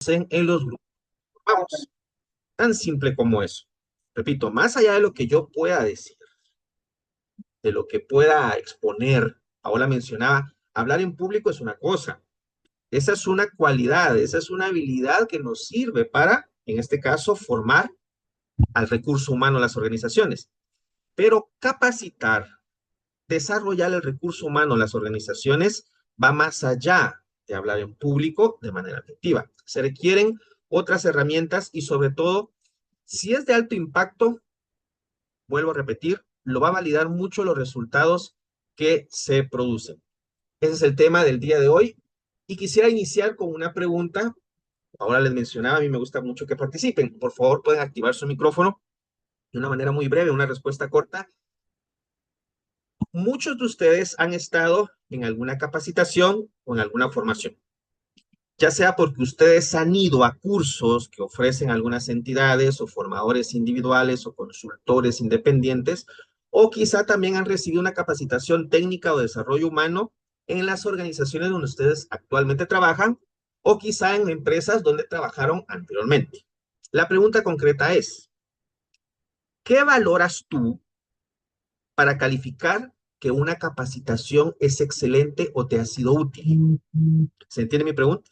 conocen en los grupos. Vamos, tan simple como eso. Repito, más allá de lo que yo pueda decir, de lo que pueda exponer, ahora mencionaba, hablar en público es una cosa. Esa es una cualidad, esa es una habilidad que nos sirve para, en este caso, formar al recurso humano en las organizaciones. Pero capacitar, desarrollar el recurso humano en las organizaciones va más allá de hablar en público de manera efectiva. Se requieren otras herramientas y sobre todo, si es de alto impacto, vuelvo a repetir, lo va a validar mucho los resultados que se producen. Ese es el tema del día de hoy y quisiera iniciar con una pregunta. Ahora les mencionaba, a mí me gusta mucho que participen. Por favor, pueden activar su micrófono de una manera muy breve, una respuesta corta. Muchos de ustedes han estado en alguna capacitación o en alguna formación, ya sea porque ustedes han ido a cursos que ofrecen algunas entidades o formadores individuales o consultores independientes, o quizá también han recibido una capacitación técnica o desarrollo humano en las organizaciones donde ustedes actualmente trabajan, o quizá en empresas donde trabajaron anteriormente. La pregunta concreta es, ¿qué valoras tú para calificar que una capacitación es excelente o te ha sido útil? ¿Se entiende mi pregunta?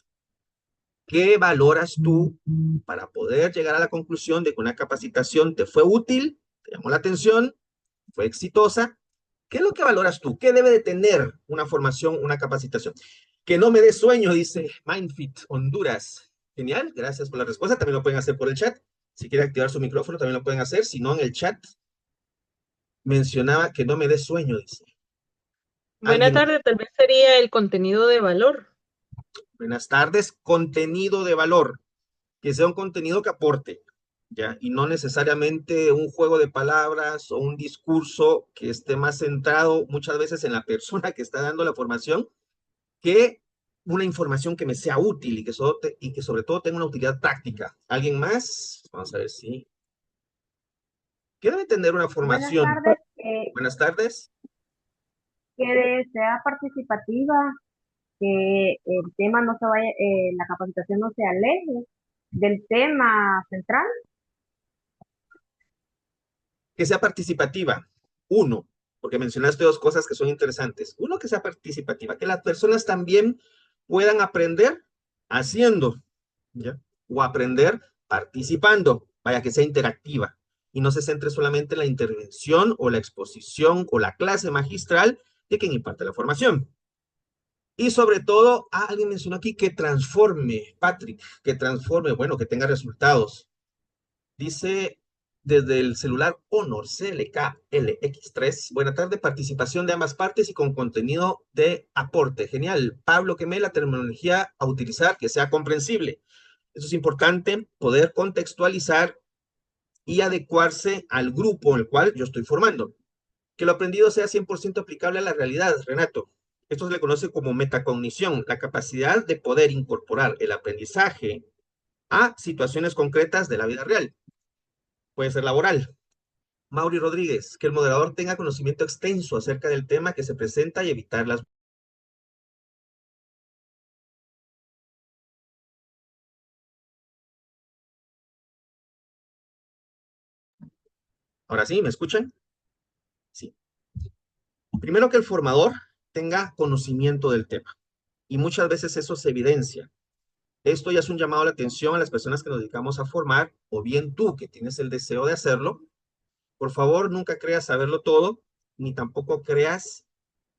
¿Qué valoras tú para poder llegar a la conclusión de que una capacitación te fue útil, te llamó la atención, fue exitosa? ¿Qué es lo que valoras tú? ¿Qué debe de tener una formación, una capacitación? Que no me dé sueño, dice Mindfit Honduras. Genial, gracias por la respuesta. También lo pueden hacer por el chat. Si quieren activar su micrófono, también lo pueden hacer. Si no, en el chat mencionaba que no me dé sueño, dice. Buena Alguien, tarde, tal vez sería el contenido de valor. buenas tardes. Contenido de valor, que sea un contenido que aporte, ¿ya? Y no necesariamente un juego de palabras o un discurso que esté más centrado muchas veces en la persona que está dando la formación, que una información que me sea útil y que sobre todo tenga una utilidad práctica. ¿Alguien más? Vamos a ver si. ¿Qué debe tener una Buenas formación? tardes, Buenas tardes. que sea participativa, que el tema no se vaya, la capacitación no se aleje del tema central. Que sea participativa. Uno, porque mencionaste dos cosas que son interesantes. Uno, que sea participativa, que las personas también puedan aprender haciendo, ¿ya? O aprender participando, vaya, que sea interactiva y no se centre solamente en la intervención o la exposición o la clase magistral de quien imparte la formación. Y sobre todo, alguien mencionó aquí que transforme, Patrick, que transforme, bueno, que tenga resultados. Dice desde el celular Honor CLK LX3. Buena tarde, participación de ambas partes y con contenido de aporte. Genial. Pablo, quemé la terminología a utilizar que sea comprensible. Eso es importante, poder contextualizar y adecuarse al grupo en el cual yo estoy formando. Que lo aprendido sea 100% aplicable a la realidad, Renato. Esto se le conoce como metacognición, la capacidad de poder incorporar el aprendizaje a situaciones concretas de la vida real. Puede ser laboral. Mauri Rodríguez, que el moderador tenga conocimiento extenso acerca del tema que se presenta y evitar las... Ahora sí, ¿me escuchan? Sí. Primero que el formador tenga conocimiento del tema. Y muchas veces eso se evidencia. Esto ya es un llamado a la atención a las personas que nos dedicamos a formar, o bien tú que tienes el deseo de hacerlo. Por favor, nunca creas saberlo todo, ni tampoco creas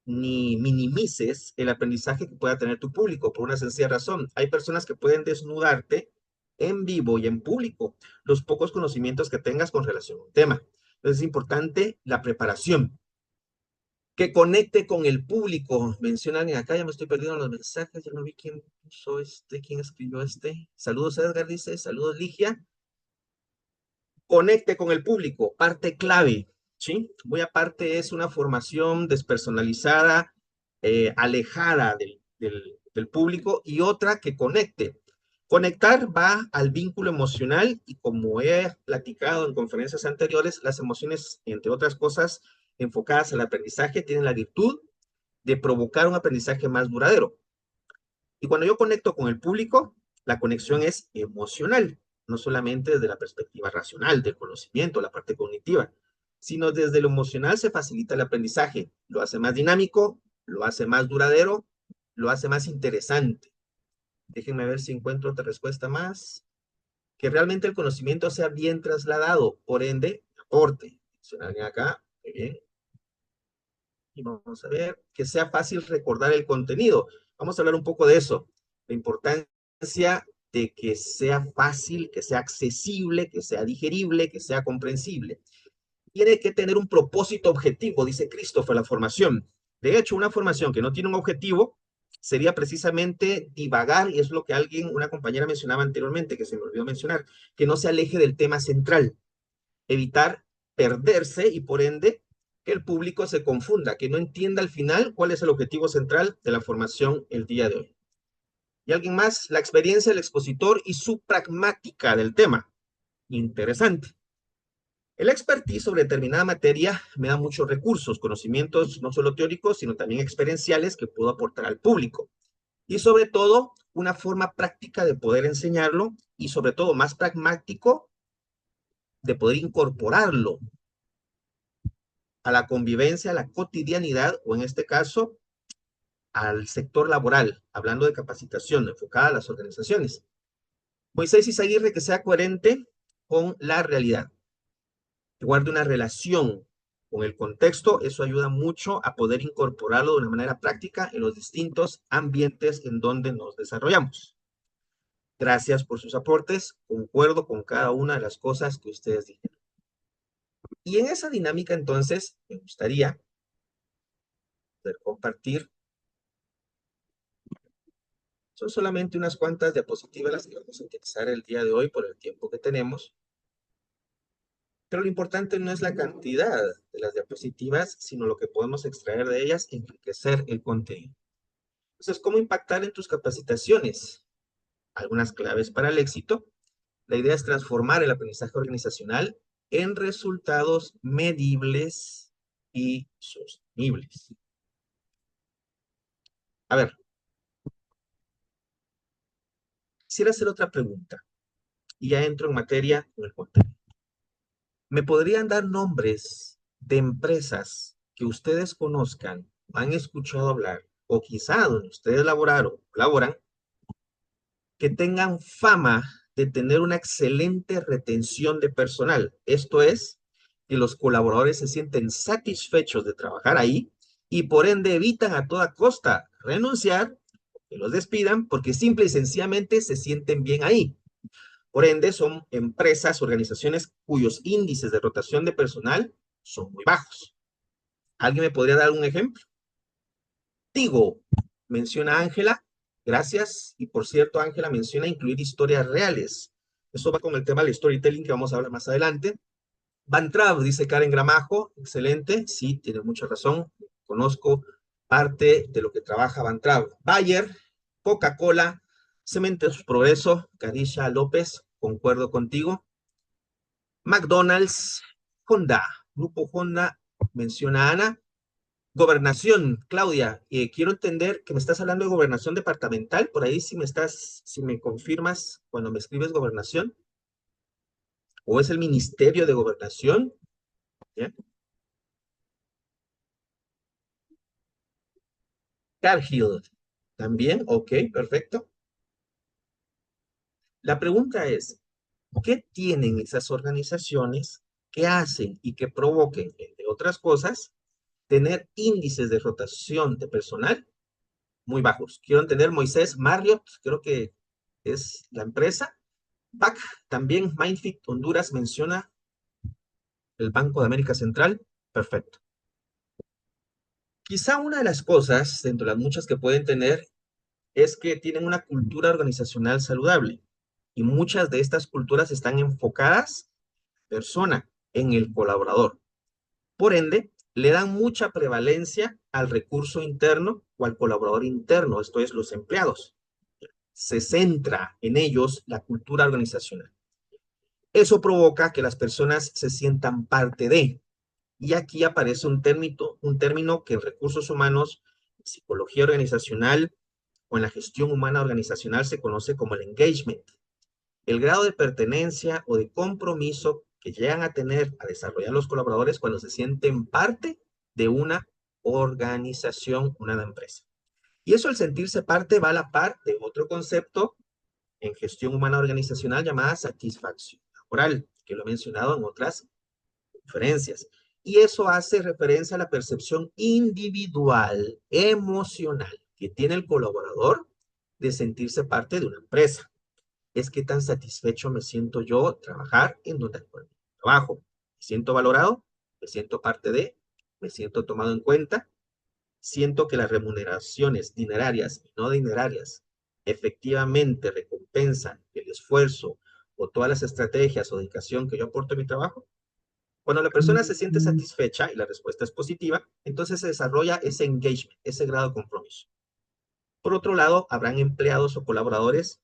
ni minimices el aprendizaje que pueda tener tu público, por una sencilla razón. Hay personas que pueden desnudarte en vivo y en público los pocos conocimientos que tengas con relación a un tema. Entonces es importante la preparación, que conecte con el público. Mencionan acá, ya me estoy perdiendo los mensajes, ya no vi quién puso quién escribió este. Saludos Edgar, dice, saludos Ligia. Conecte con el público, parte clave, ¿sí? Muy aparte es una formación despersonalizada, alejada del público y otra que conecte. Conectar va al vínculo emocional y como he platicado en conferencias anteriores, las emociones, entre otras cosas, enfocadas al aprendizaje, tienen la virtud de provocar un aprendizaje más duradero. Y cuando yo conecto con el público, La conexión es emocional, no solamente desde la perspectiva racional, del conocimiento, la parte cognitiva, sino desde lo emocional se facilita el aprendizaje, lo hace más dinámico, lo hace más duradero, lo hace más interesante. Déjenme ver si encuentro otra respuesta más. Que realmente el conocimiento sea bien trasladado, por ende, aporte. Mencionaré acá, muy bien. Y vamos a ver, que sea fácil recordar el contenido. Vamos a hablar un poco de eso. La importancia de que sea fácil, que sea accesible, que sea digerible, que sea comprensible. Tiene que tener un propósito objetivo, dice Christopher, la formación. De hecho, una formación que no tiene un objetivo sería precisamente divagar, y es lo que una compañera mencionaba anteriormente, que se me olvidó mencionar, que no se aleje del tema central, evitar perderse y por ende que el público se confunda, que no entienda al final cuál es el objetivo central de la formación el día de hoy. ¿Y alguien más? La experiencia del expositor y su pragmática del tema. Interesante. El expertise sobre determinada materia me da muchos recursos, conocimientos no solo teóricos, sino también experienciales que puedo aportar al público. Y sobre todo, una forma práctica de poder enseñarlo y sobre todo más pragmático de poder incorporarlo a la convivencia, a la cotidianidad o en este caso al sector laboral, hablando de capacitación enfocada a las organizaciones. Moisés Izaguirre, que sea coherente con la realidad, que guarde una relación con el contexto, eso ayuda mucho a poder incorporarlo de una manera práctica en los distintos ambientes en donde nos desarrollamos. Gracias por sus aportes, concuerdo con cada una de las cosas que ustedes dijeron. Y en esa dinámica entonces me gustaría poder compartir. Son solamente unas cuantas diapositivas las que vamos a utilizar el día de hoy por el tiempo que tenemos. Pero lo importante no es la cantidad de las diapositivas, sino lo que podemos extraer de ellas, enriquecer el contenido. Entonces, ¿cómo impactar en tus capacitaciones? Algunas claves para el éxito. La idea es transformar el aprendizaje organizacional en resultados medibles y sostenibles. A ver, quisiera hacer otra pregunta y ya entro en materia con el contenido. ¿Me podrían dar nombres de empresas que ustedes conozcan, han escuchado hablar, o quizá donde ustedes laboran, que tengan fama de tener una excelente retención de personal? Esto es, que los colaboradores se sienten satisfechos de trabajar ahí y por ende evitan a toda costa renunciar, que los despidan, porque simple y sencillamente se sienten bien ahí. Por ende, son empresas, organizaciones cuyos índices de rotación de personal son muy bajos. ¿Alguien me podría dar un ejemplo? Tigo, menciona Ángela, gracias. Y por cierto, Ángela menciona incluir historias reales. Eso va con el tema del storytelling que vamos a hablar más adelante. Van Traub, dice Karen Gramajo, excelente, sí, tiene mucha razón. Conozco parte de lo que trabaja Van Traub. Bayer, Coca-Cola, Cementos Progreso, Carisha López, concuerdo contigo. McDonald's, Honda, Grupo Honda, menciona Ana. Gobernación, Claudia, quiero entender que me estás hablando de gobernación departamental, por ahí si me confirmas cuando me escribes gobernación, o es el Ministerio de Gobernación. ¿Ya? Cargill, también, ok, perfecto. La pregunta es, ¿qué tienen esas organizaciones que hacen y que provoquen, entre otras cosas, tener índices de rotación de personal muy bajos? Quiero entender, Moisés, Marriott, creo que es la empresa. BAC, también Mindfit Honduras menciona el Banco de América Central. Perfecto. Quizá una de las cosas, dentro de las muchas que pueden tener, es que tienen una cultura organizacional saludable. Y muchas de estas culturas están enfocadas persona, en el colaborador. Por ende, le dan mucha prevalencia al recurso interno o al colaborador interno, esto es, los empleados. Se centra en ellos la cultura organizacional. Eso provoca que las personas se sientan parte de. Y aquí aparece un término que en recursos humanos, psicología organizacional, o en la gestión humana organizacional se conoce como el engagement. El grado de pertenencia o de compromiso que llegan a tener a desarrollar los colaboradores cuando se sienten parte de una organización, una empresa. Y eso, al sentirse parte, va a la par de otro concepto en gestión humana organizacional llamada satisfacción laboral, que lo he mencionado en otras conferencias. Y eso hace referencia a la percepción individual, emocional, que tiene el colaborador de sentirse parte de una empresa. Es qué tan satisfecho me siento yo trabajar en donde trabajo. ¿Me siento valorado? ¿Me siento parte de? ¿Me siento tomado en cuenta? ¿Siento que las remuneraciones dinerarias y no dinerarias efectivamente recompensan el esfuerzo o todas las estrategias o dedicación que yo aporto a mi trabajo? Cuando la persona se siente satisfecha y la respuesta es positiva, entonces se desarrolla ese engagement, ese grado de compromiso. Por otro lado, habrán empleados o colaboradores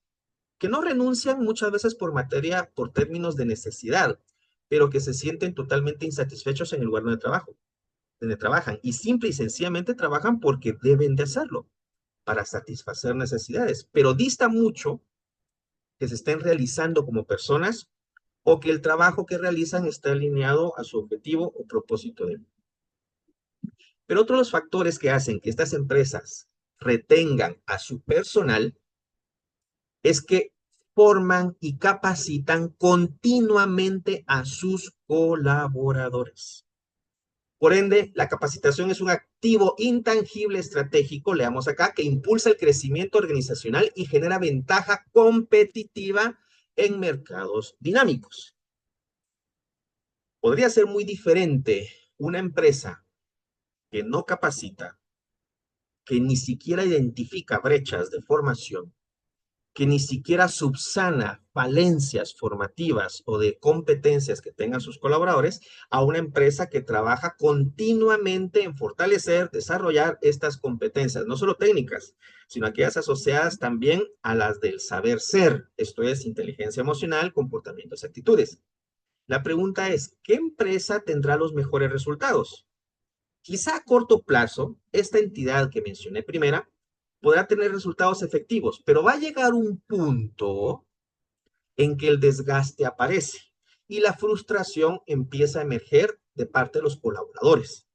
que no renuncian muchas veces por términos de necesidad, pero que se sienten totalmente insatisfechos en el lugar donde trabajan, y simple y sencillamente trabajan porque deben de hacerlo, para satisfacer necesidades, pero dista mucho que se estén realizando como personas o que el trabajo que realizan esté alineado a su objetivo o propósito de vida. Pero otro de los factores que hacen que estas empresas retengan a su personal es que forman y capacitan continuamente a sus colaboradores. Por ende, la capacitación es un activo intangible estratégico, leamos acá, que impulsa el crecimiento organizacional y genera ventaja competitiva en mercados dinámicos. Podría ser muy diferente una empresa que no capacita, que ni siquiera identifica brechas de formación, que ni siquiera subsana falencias formativas o de competencias que tengan sus colaboradores, a una empresa que trabaja continuamente en fortalecer, desarrollar estas competencias, no solo técnicas, sino aquellas asociadas también a las del saber ser, esto es inteligencia emocional, comportamientos y actitudes. La pregunta es, ¿qué empresa tendrá los mejores resultados? Quizá a corto plazo, esta entidad que mencioné primera podrá tener resultados efectivos, pero va a llegar un punto en que el desgaste aparece y la frustración empieza a emerger de parte de los colaboradores.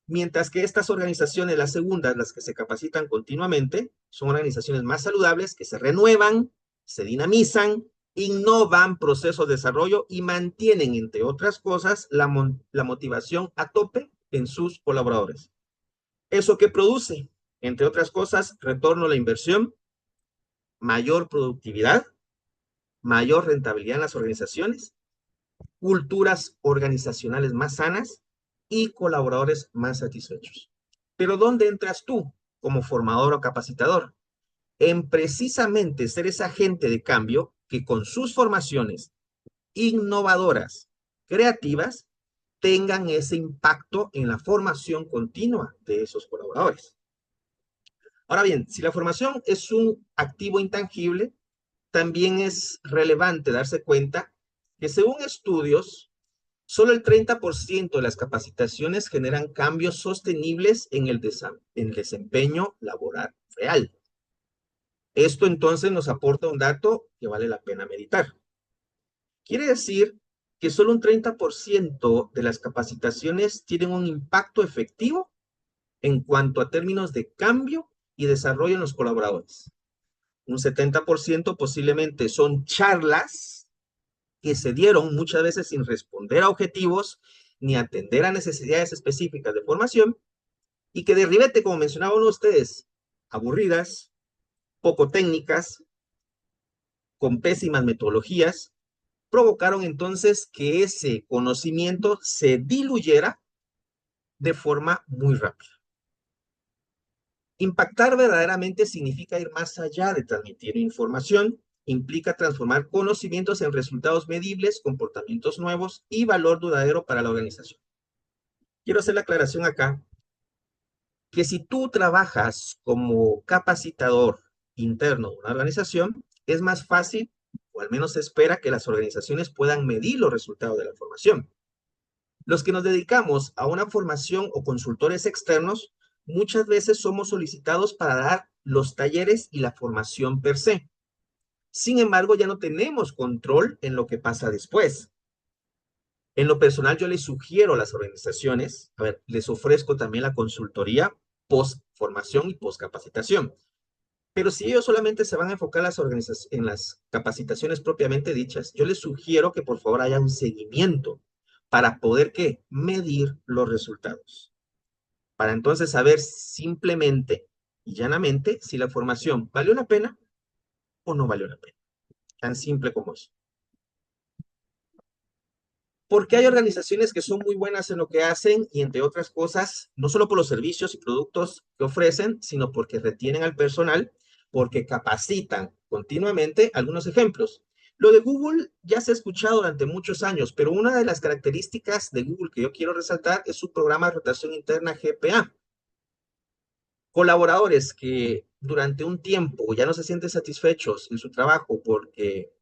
Mientras que estas organizaciones, las segundas, las que se capacitan continuamente, son organizaciones más saludables, que se renuevan, se dinamizan, innovan procesos de desarrollo y mantienen, entre otras cosas, la motivación a tope en sus colaboradores. ¿Eso qué produce? Entre otras cosas, retorno a la inversión, mayor productividad, mayor rentabilidad en las organizaciones, culturas organizacionales más sanas y colaboradores más satisfechos. Pero ¿dónde entras tú como formador o capacitador? En precisamente ser ese agente de cambio que con sus formaciones innovadoras, creativas, tengan ese impacto en la formación continua de esos colaboradores. Ahora bien, si la formación es un activo intangible, también es relevante darse cuenta que según estudios, solo el 30% de las capacitaciones generan cambios sostenibles en el desempeño laboral real. Esto entonces nos aporta un dato que vale la pena meditar. Quiere decir que solo un 30% de las capacitaciones tienen un impacto efectivo en cuanto a términos de cambio y desarrollo en los colaboradores. Un 70% posiblemente son charlas que se dieron muchas veces sin responder a objetivos ni atender a necesidades específicas de formación y que de ribete, como mencionaba uno de ustedes, aburridas, poco técnicas, con pésimas metodologías, provocaron entonces que ese conocimiento se diluyera de forma muy rápida. Impactar verdaderamente significa ir más allá de transmitir información, implica transformar conocimientos en resultados medibles, comportamientos nuevos y valor duradero para la organización. Quiero hacer la aclaración acá, que si tú trabajas como capacitador interno de una organización, es más fácil, o al menos se espera, que las organizaciones puedan medir los resultados de la formación. Los que nos dedicamos a una formación o consultores externos, muchas veces somos solicitados para dar los talleres y la formación per se. Sin embargo, ya no tenemos control en lo que pasa después. En lo personal, yo les sugiero a las organizaciones, a ver, les ofrezco también la consultoría post formación y post capacitación. Pero si ellos solamente se van a enfocar en las capacitaciones propiamente dichas, yo les sugiero que por favor haya un seguimiento para poder ¿qué? Medir los resultados. Para entonces saber simplemente y llanamente si la formación valió la pena o no valió la pena. Tan simple como eso. Porque hay organizaciones que son muy buenas en lo que hacen y entre otras cosas, no solo por los servicios y productos que ofrecen, sino porque retienen al personal, porque capacitan continuamente. Algunos ejemplos. Lo de Google ya se ha escuchado durante muchos años, pero una de las características de Google que yo quiero resaltar es su programa de rotación interna GPA. Colaboradores que durante un tiempo ya no se sienten satisfechos en su trabajo porque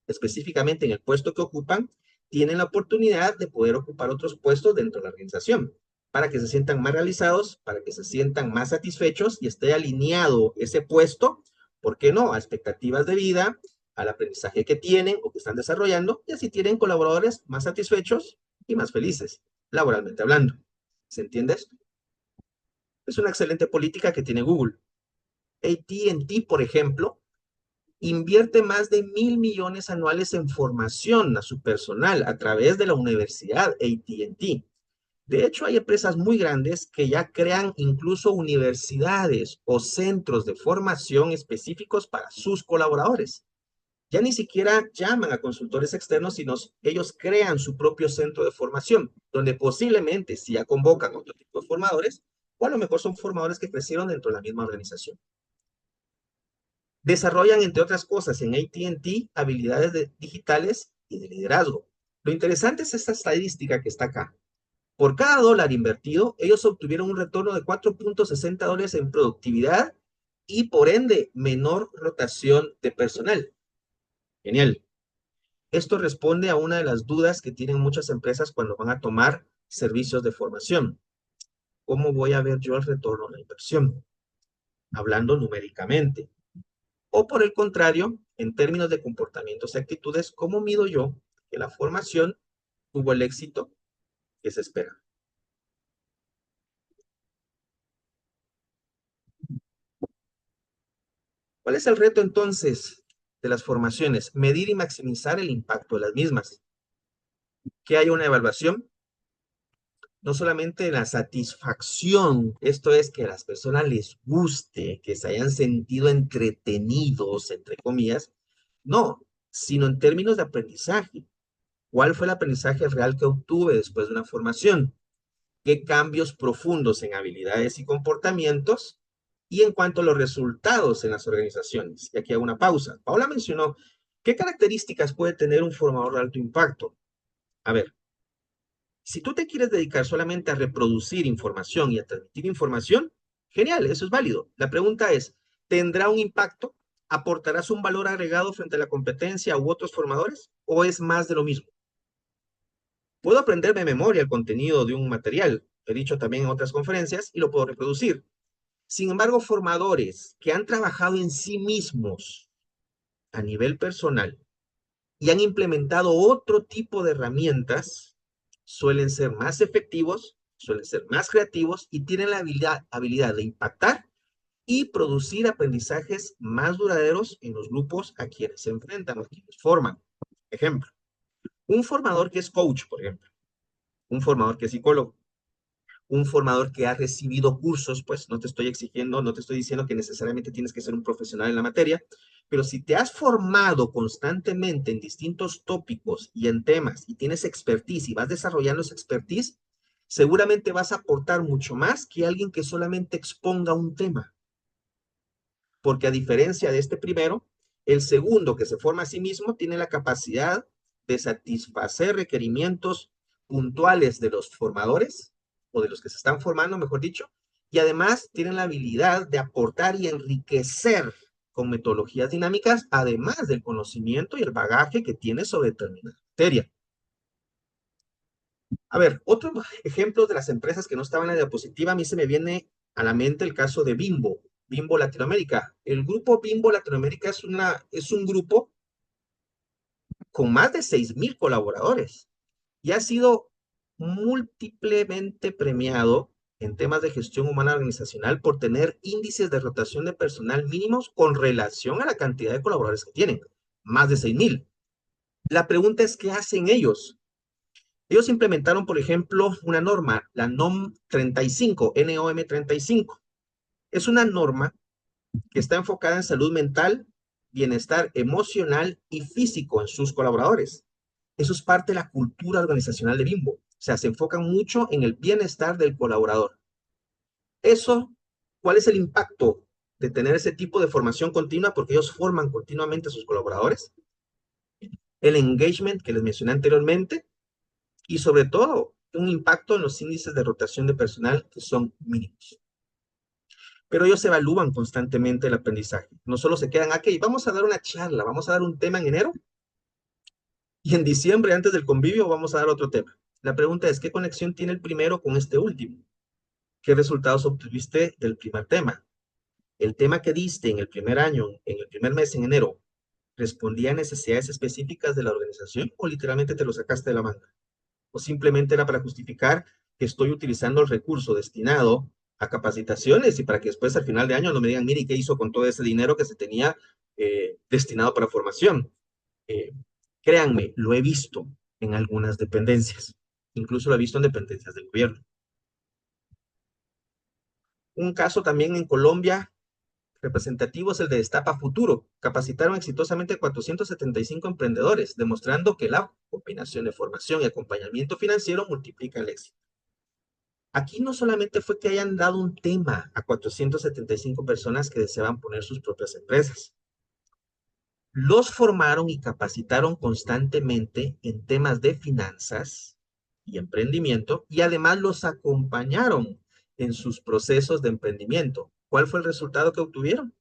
específicamente en el puesto que ocupan, tienen la oportunidad de poder ocupar otros puestos dentro de la organización para que se sientan más realizados, para que se sientan más satisfechos y esté alineado ese puesto, ¿por qué no? A expectativas de vida, al aprendizaje que tienen o que están desarrollando, y así tienen colaboradores más satisfechos y más felices, laboralmente hablando. ¿Se entiende esto? Es una excelente política que tiene Google. AT&T, por ejemplo, invierte más de 1.000 millones anuales en formación a su personal a través de la universidad AT&T. De hecho, hay empresas muy grandes que ya crean incluso universidades o centros de formación específicos para sus colaboradores. Ya ni siquiera llaman a consultores externos, sino ellos crean su propio centro de formación, donde posiblemente si ya convocan otro tipo de formadores, o a lo mejor son formadores que crecieron dentro de la misma organización. Desarrollan, entre otras cosas, en AT&T habilidades digitales y de liderazgo. Lo interesante es esta estadística que está acá. Por cada dólar invertido, ellos obtuvieron un retorno de $4.60 en productividad y, por ende, menor rotación de personal. Genial. Esto responde a una de las dudas que tienen muchas empresas cuando van a tomar servicios de formación. ¿Cómo voy a ver yo el retorno de la inversión? Hablando numéricamente. O por el contrario, en términos de comportamientos y actitudes, ¿cómo mido yo que la formación tuvo el éxito que se espera? ¿Cuál es el reto entonces de las formaciones? Medir y maximizar el impacto de las mismas. Que haya una evaluación, no solamente la satisfacción, esto es que a las personas les guste, que se hayan sentido entretenidos, entre comillas, no, sino en términos de aprendizaje. ¿Cuál fue el aprendizaje real que obtuve después de una formación? ¿Qué cambios profundos en habilidades y comportamientos? Y en cuanto a los resultados en las organizaciones. Y aquí hago una pausa. Paula mencionó, ¿qué características puede tener un formador de alto impacto? A ver, si tú te quieres dedicar solamente a reproducir información y a transmitir información, genial, eso es válido. La pregunta es, ¿tendrá un impacto? ¿Aportarás un valor agregado frente a la competencia u otros formadores? ¿O es más de lo mismo? Puedo aprender de memoria el contenido de un material, he dicho también en otras conferencias, y lo puedo reproducir. Sin embargo, formadores que han trabajado en sí mismos a nivel personal y han implementado otro tipo de herramientas, suelen ser más efectivos, suelen ser más creativos y tienen la habilidad de impactar y producir aprendizajes más duraderos en los grupos a quienes se enfrentan, a quienes forman. Ejemplo, un formador que es coach, por ejemplo, un formador que es psicólogo, un formador que ha recibido cursos, pues no te estoy exigiendo, no te estoy diciendo que necesariamente tienes que ser un profesional en la materia, pero si te has formado constantemente en distintos tópicos y en temas y tienes expertise y vas desarrollando esa expertise, seguramente vas a aportar mucho más que alguien que solamente exponga un tema. Porque a diferencia de este primero, el segundo que se forma a sí mismo tiene la capacidad de satisfacer requerimientos puntuales de los formadores o de los que se están formando, mejor dicho, y además tienen la habilidad de aportar y enriquecer con metodologías dinámicas, además del conocimiento y el bagaje que tiene sobre determinada materia. A ver, otro ejemplo de las empresas que no estaban en la diapositiva, a mí se me viene a la mente el caso de Bimbo, Bimbo Latinoamérica. El grupo Bimbo Latinoamérica es un grupo con más de 6,000 colaboradores y ha sido múltiplemente premiado en temas de gestión humana organizacional por tener índices de rotación de personal mínimos con relación a la cantidad de colaboradores que tienen, más de 6,000. La pregunta es, ¿qué hacen ellos? Ellos implementaron, por ejemplo, una norma, la NOM 35, NOM 35. Es una norma que está enfocada en salud mental, bienestar emocional y físico en sus colaboradores. Eso es parte de la cultura organizacional de Bimbo. O sea, se enfocan mucho en el bienestar del colaborador. Eso, ¿cuál es el impacto de tener ese tipo de formación continua? Porque ellos forman continuamente a sus colaboradores. El engagement que les mencioné anteriormente y sobre todo un impacto en los índices de rotación de personal que son mínimos. Pero ellos evalúan constantemente el aprendizaje. No solo se quedan aquí, vamos a dar una charla, vamos a dar un tema en enero y en diciembre, antes del convivio, vamos a dar otro tema. La pregunta es, ¿qué conexión tiene el primero con este último? ¿Qué resultados obtuviste del primer tema? ¿El tema que diste en el primer año, en el primer mes, en enero, respondía a necesidades específicas de la organización o literalmente te lo sacaste de la manga? ¿O simplemente era para justificar que estoy utilizando el recurso destinado a capacitaciones y para que después al final de año no me digan, mire, ¿qué hizo con todo ese dinero que se tenía destinado para formación? Eh, Créanme, lo he visto en algunas dependencias, incluso lo he visto en dependencias del gobierno. Un caso también en Colombia representativo es el de Destapa Futuro. Capacitaron exitosamente 475 emprendedores, demostrando que la combinación de formación y acompañamiento financiero multiplica el éxito. Aquí no solamente fue que hayan dado un tema a 475 personas que deseaban poner sus propias empresas. Los formaron y capacitaron constantemente en temas de finanzas y emprendimiento y además los acompañaron en sus procesos de emprendimiento. ¿Cuál fue el resultado que obtuvieron?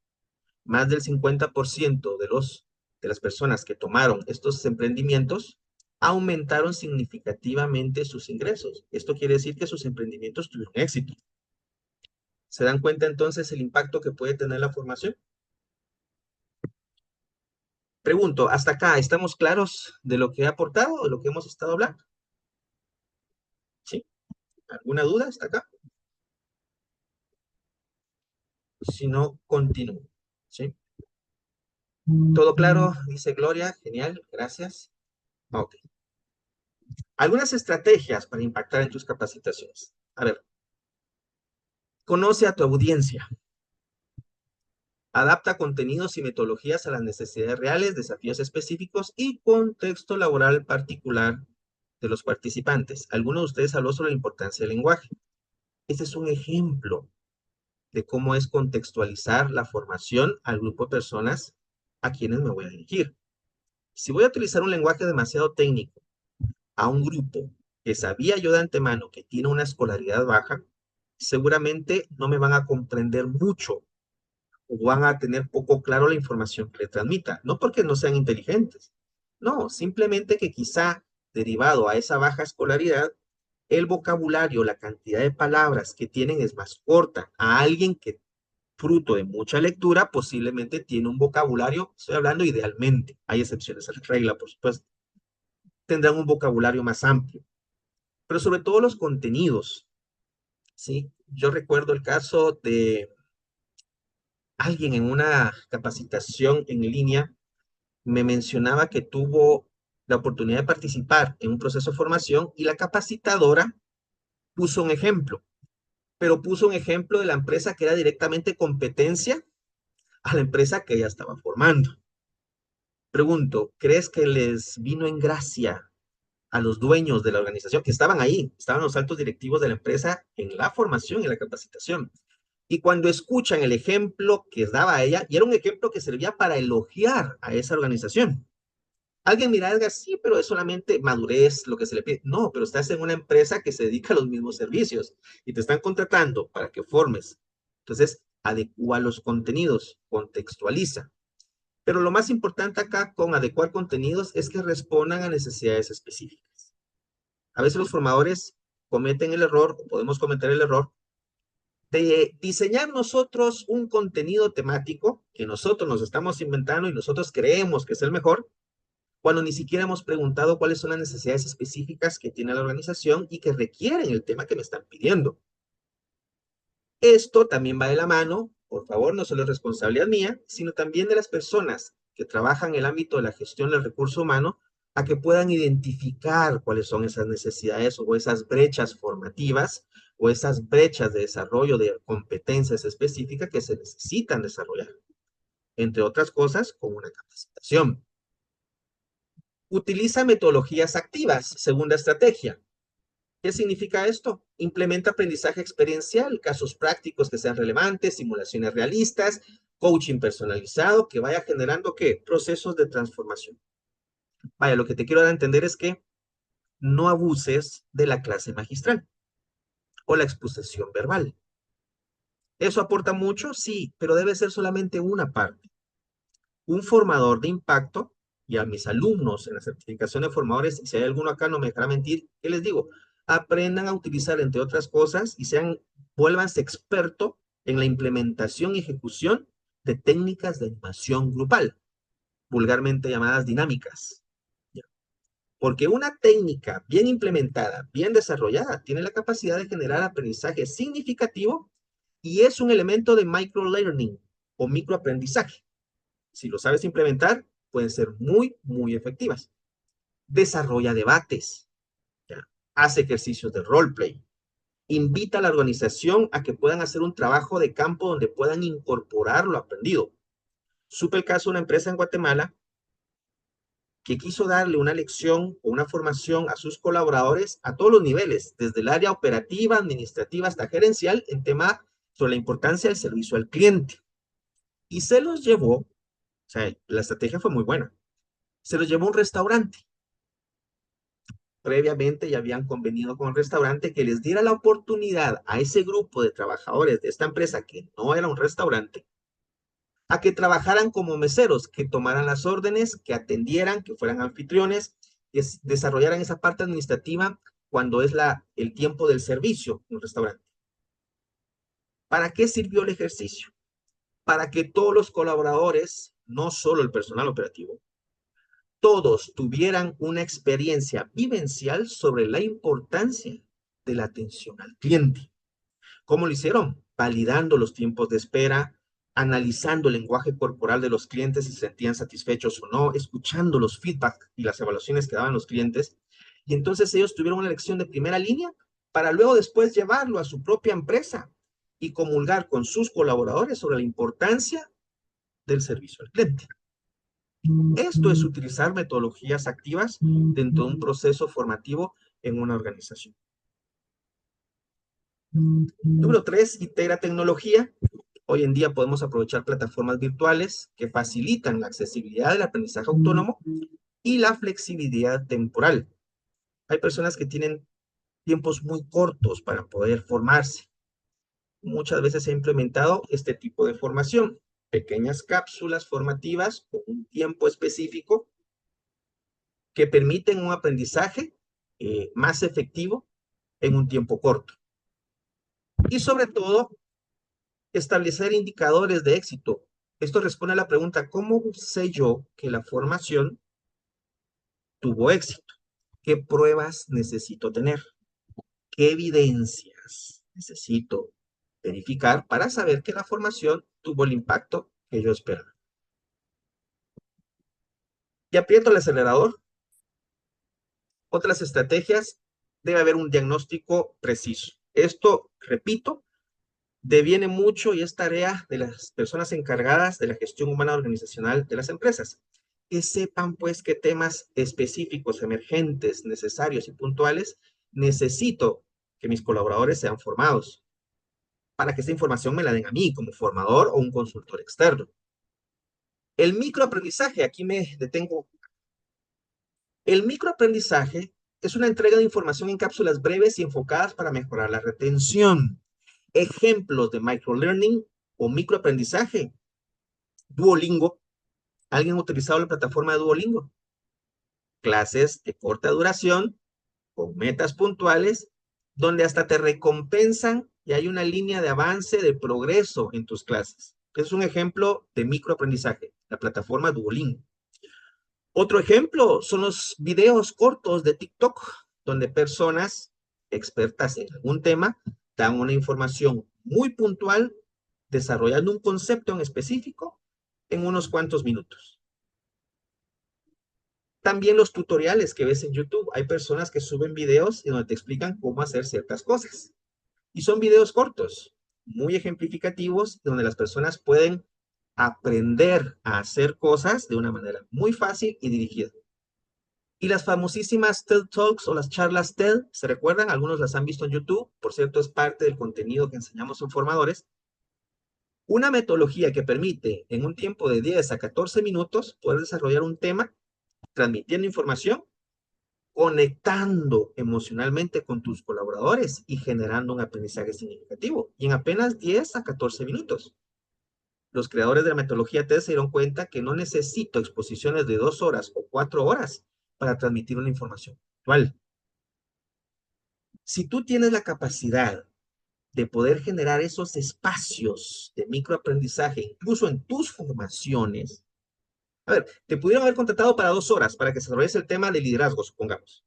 Más del 50% de las personas que tomaron estos emprendimientos aumentaron significativamente sus ingresos. Esto quiere decir que sus emprendimientos tuvieron éxito. ¿Se dan cuenta entonces el impacto que puede tener la formación? Pregunto, ¿hasta acá estamos claros de lo que ha aportado, de lo que hemos estado hablando? ¿Sí? ¿Alguna duda hasta acá? Si no, continúo. ¿Sí? ¿Todo claro? Dice Gloria. Genial, gracias. Ok. Algunas estrategias para impactar en tus capacitaciones. A ver, conoce a tu audiencia. Adapta contenidos y metodologías a las necesidades reales, desafíos específicos y contexto laboral particular de los participantes. Algunos de ustedes habló sobre la importancia del lenguaje. Este es un ejemplo de cómo es contextualizar la formación al grupo de personas a quienes me voy a dirigir. Si voy a utilizar un lenguaje demasiado técnico a un grupo que sabía yo de antemano que tiene una escolaridad baja, seguramente no me van a comprender mucho o van a tener poco claro la información que le transmita. No porque no sean inteligentes, no, simplemente que quizá derivado a esa baja escolaridad, el vocabulario, la cantidad de palabras que tienen es más corta. A alguien que fruto de mucha lectura posiblemente tiene un vocabulario, estoy hablando idealmente, hay excepciones a la regla, por supuesto, tendrán un vocabulario más amplio, pero sobre todo los contenidos, ¿sí? Yo recuerdo el caso de alguien en una capacitación en línea, me mencionaba que tuvo la oportunidad de participar en un proceso de formación y la capacitadora puso un ejemplo, pero puso un ejemplo de la empresa que era directamente competencia a la empresa que ella estaba formando. Pregunto, ¿crees que les vino en gracia a los dueños de la organización que estaban ahí, estaban los altos directivos de la empresa en la formación y la capacitación? Y cuando escuchan el ejemplo que daba ella, y era un ejemplo que servía para elogiar a esa organización. Alguien mira, sí, pero es solamente madurez lo que se le pide. No, pero estás en una empresa que se dedica a los mismos servicios y te están contratando para que formes. Entonces, adecua los contenidos, contextualiza. Pero lo más importante acá con adecuar contenidos es que respondan a necesidades específicas. A veces los formadores cometen el error, o podemos cometer el error, de diseñar nosotros un contenido temático que nosotros nos estamos inventando y nosotros creemos que es el mejor, cuando ni siquiera hemos preguntado cuáles son las necesidades específicas que tiene la organización y que requieren el tema que me están pidiendo. Esto también va de la mano, por favor, no solo es responsabilidad mía, sino también de las personas que trabajan en el ámbito de la gestión del recurso humano, a que puedan identificar cuáles son esas necesidades o esas brechas formativas o esas brechas de desarrollo de competencias específicas que se necesitan desarrollar, entre otras cosas, con una capacitación. Utiliza metodologías activas, segunda estrategia. ¿Qué significa esto? Implementa aprendizaje experiencial, casos prácticos que sean relevantes, simulaciones realistas, coaching personalizado, que vaya generando, ¿qué? Procesos de transformación. Vaya, lo que te quiero dar a entender es que no abuses de la clase magistral o la exposición verbal. ¿Eso aporta mucho? Sí, pero debe ser solamente una parte. Un formador de impacto, y a mis alumnos en la certificación de formadores, si hay alguno acá no me dejará mentir, ¿qué les digo? Aprendan a utilizar, entre otras cosas, y vuélvanse experto en la implementación y ejecución de técnicas de animación grupal, vulgarmente llamadas dinámicas. Porque una técnica bien implementada, bien desarrollada, tiene la capacidad de generar aprendizaje significativo y es un elemento de microlearning o microaprendizaje. Si lo sabes implementar, pueden ser muy, muy efectivas. Desarrolla debates, ¿ya? Hace ejercicios de roleplay, invita a la organización a que puedan hacer un trabajo de campo donde puedan incorporar lo aprendido. Supe el caso de una empresa en Guatemala que quiso darle una lección o una formación a sus colaboradores a todos los niveles, desde el área operativa, administrativa hasta gerencial, en tema sobre la importancia del servicio al cliente. Y se los llevó, o sea, la estrategia fue muy buena, se los llevó a un restaurante. Previamente ya habían convenido con el restaurante que les diera la oportunidad a ese grupo de trabajadores de esta empresa, que no era un restaurante, a que trabajaran como meseros, que tomaran las órdenes, que atendieran, que fueran anfitriones, que desarrollaran esa parte administrativa cuando es el tiempo del servicio en un restaurante. ¿Para qué sirvió el ejercicio? Para que todos los colaboradores, no solo el personal operativo, todos tuvieran una experiencia vivencial sobre la importancia de la atención al cliente. ¿Cómo lo hicieron? Validando los tiempos de espera, analizando el lenguaje corporal de los clientes si se sentían satisfechos o no, escuchando los feedback y las evaluaciones que daban los clientes. Y entonces ellos tuvieron una lección de primera línea para luego después llevarlo a su propia empresa y comulgar con sus colaboradores sobre la importancia del servicio al cliente. Esto es utilizar metodologías activas dentro de un proceso formativo en una organización. Número 3, integra tecnología. Hoy en día podemos aprovechar plataformas virtuales que facilitan la accesibilidad del aprendizaje autónomo y la flexibilidad temporal. Hay personas que tienen tiempos muy cortos para poder formarse. Muchas veces se ha implementado este tipo de formación, pequeñas cápsulas formativas con un tiempo específico que permiten un aprendizaje más efectivo en un tiempo corto. Y sobre todo, establecer indicadores de éxito. Esto responde a la pregunta, ¿cómo sé yo que la formación tuvo éxito? ¿Qué pruebas necesito tener? ¿Qué evidencias necesito verificar para saber que la formación tuvo el impacto que yo esperaba? Y aprieto el acelerador. Otras estrategias, debe haber un diagnóstico preciso. Esto, repito, deviene mucho y es tarea de las personas encargadas de la gestión humana organizacional de las empresas. Que sepan, pues, qué temas específicos, emergentes, necesarios y puntuales necesito que mis colaboradores sean formados para que esta información me la den a mí como formador o un consultor externo. El microaprendizaje, aquí me detengo. El microaprendizaje es una entrega de información en cápsulas breves y enfocadas para mejorar la retención. Ejemplos de microlearning o microaprendizaje. Duolingo. ¿Alguien ha utilizado la plataforma de Duolingo? Clases de corta duración, con metas puntuales, donde hasta te recompensan y hay una línea de avance, de progreso en tus clases. Es un ejemplo de microaprendizaje, la plataforma Duolingo. Otro ejemplo son los videos cortos de TikTok, donde personas expertas en algún tema dan una información muy puntual, desarrollando un concepto en específico en unos cuantos minutos. También los tutoriales que ves en YouTube. Hay personas que suben videos en donde te explican cómo hacer ciertas cosas. Y son videos cortos, muy ejemplificativos, donde las personas pueden aprender a hacer cosas de una manera muy fácil y dirigida. Y las famosísimas TED Talks o las charlas TED, ¿se recuerdan? Algunos las han visto en YouTube, por cierto, es parte del contenido que enseñamos en formadores. Una metodología que permite en un tiempo de 10 a 14 minutos poder desarrollar un tema, transmitiendo información, conectando emocionalmente con tus colaboradores y generando un aprendizaje significativo. Y en apenas 10 a 14 minutos. Los creadores de la metodología TED se dieron cuenta que no necesito exposiciones de 2 horas o 4 horas para transmitir una información actual. Si tú tienes la capacidad de poder generar esos espacios de microaprendizaje, incluso en tus formaciones, a ver, te pudieron haber contratado para 2 horas para que se desarrolles el tema de liderazgo, supongamos.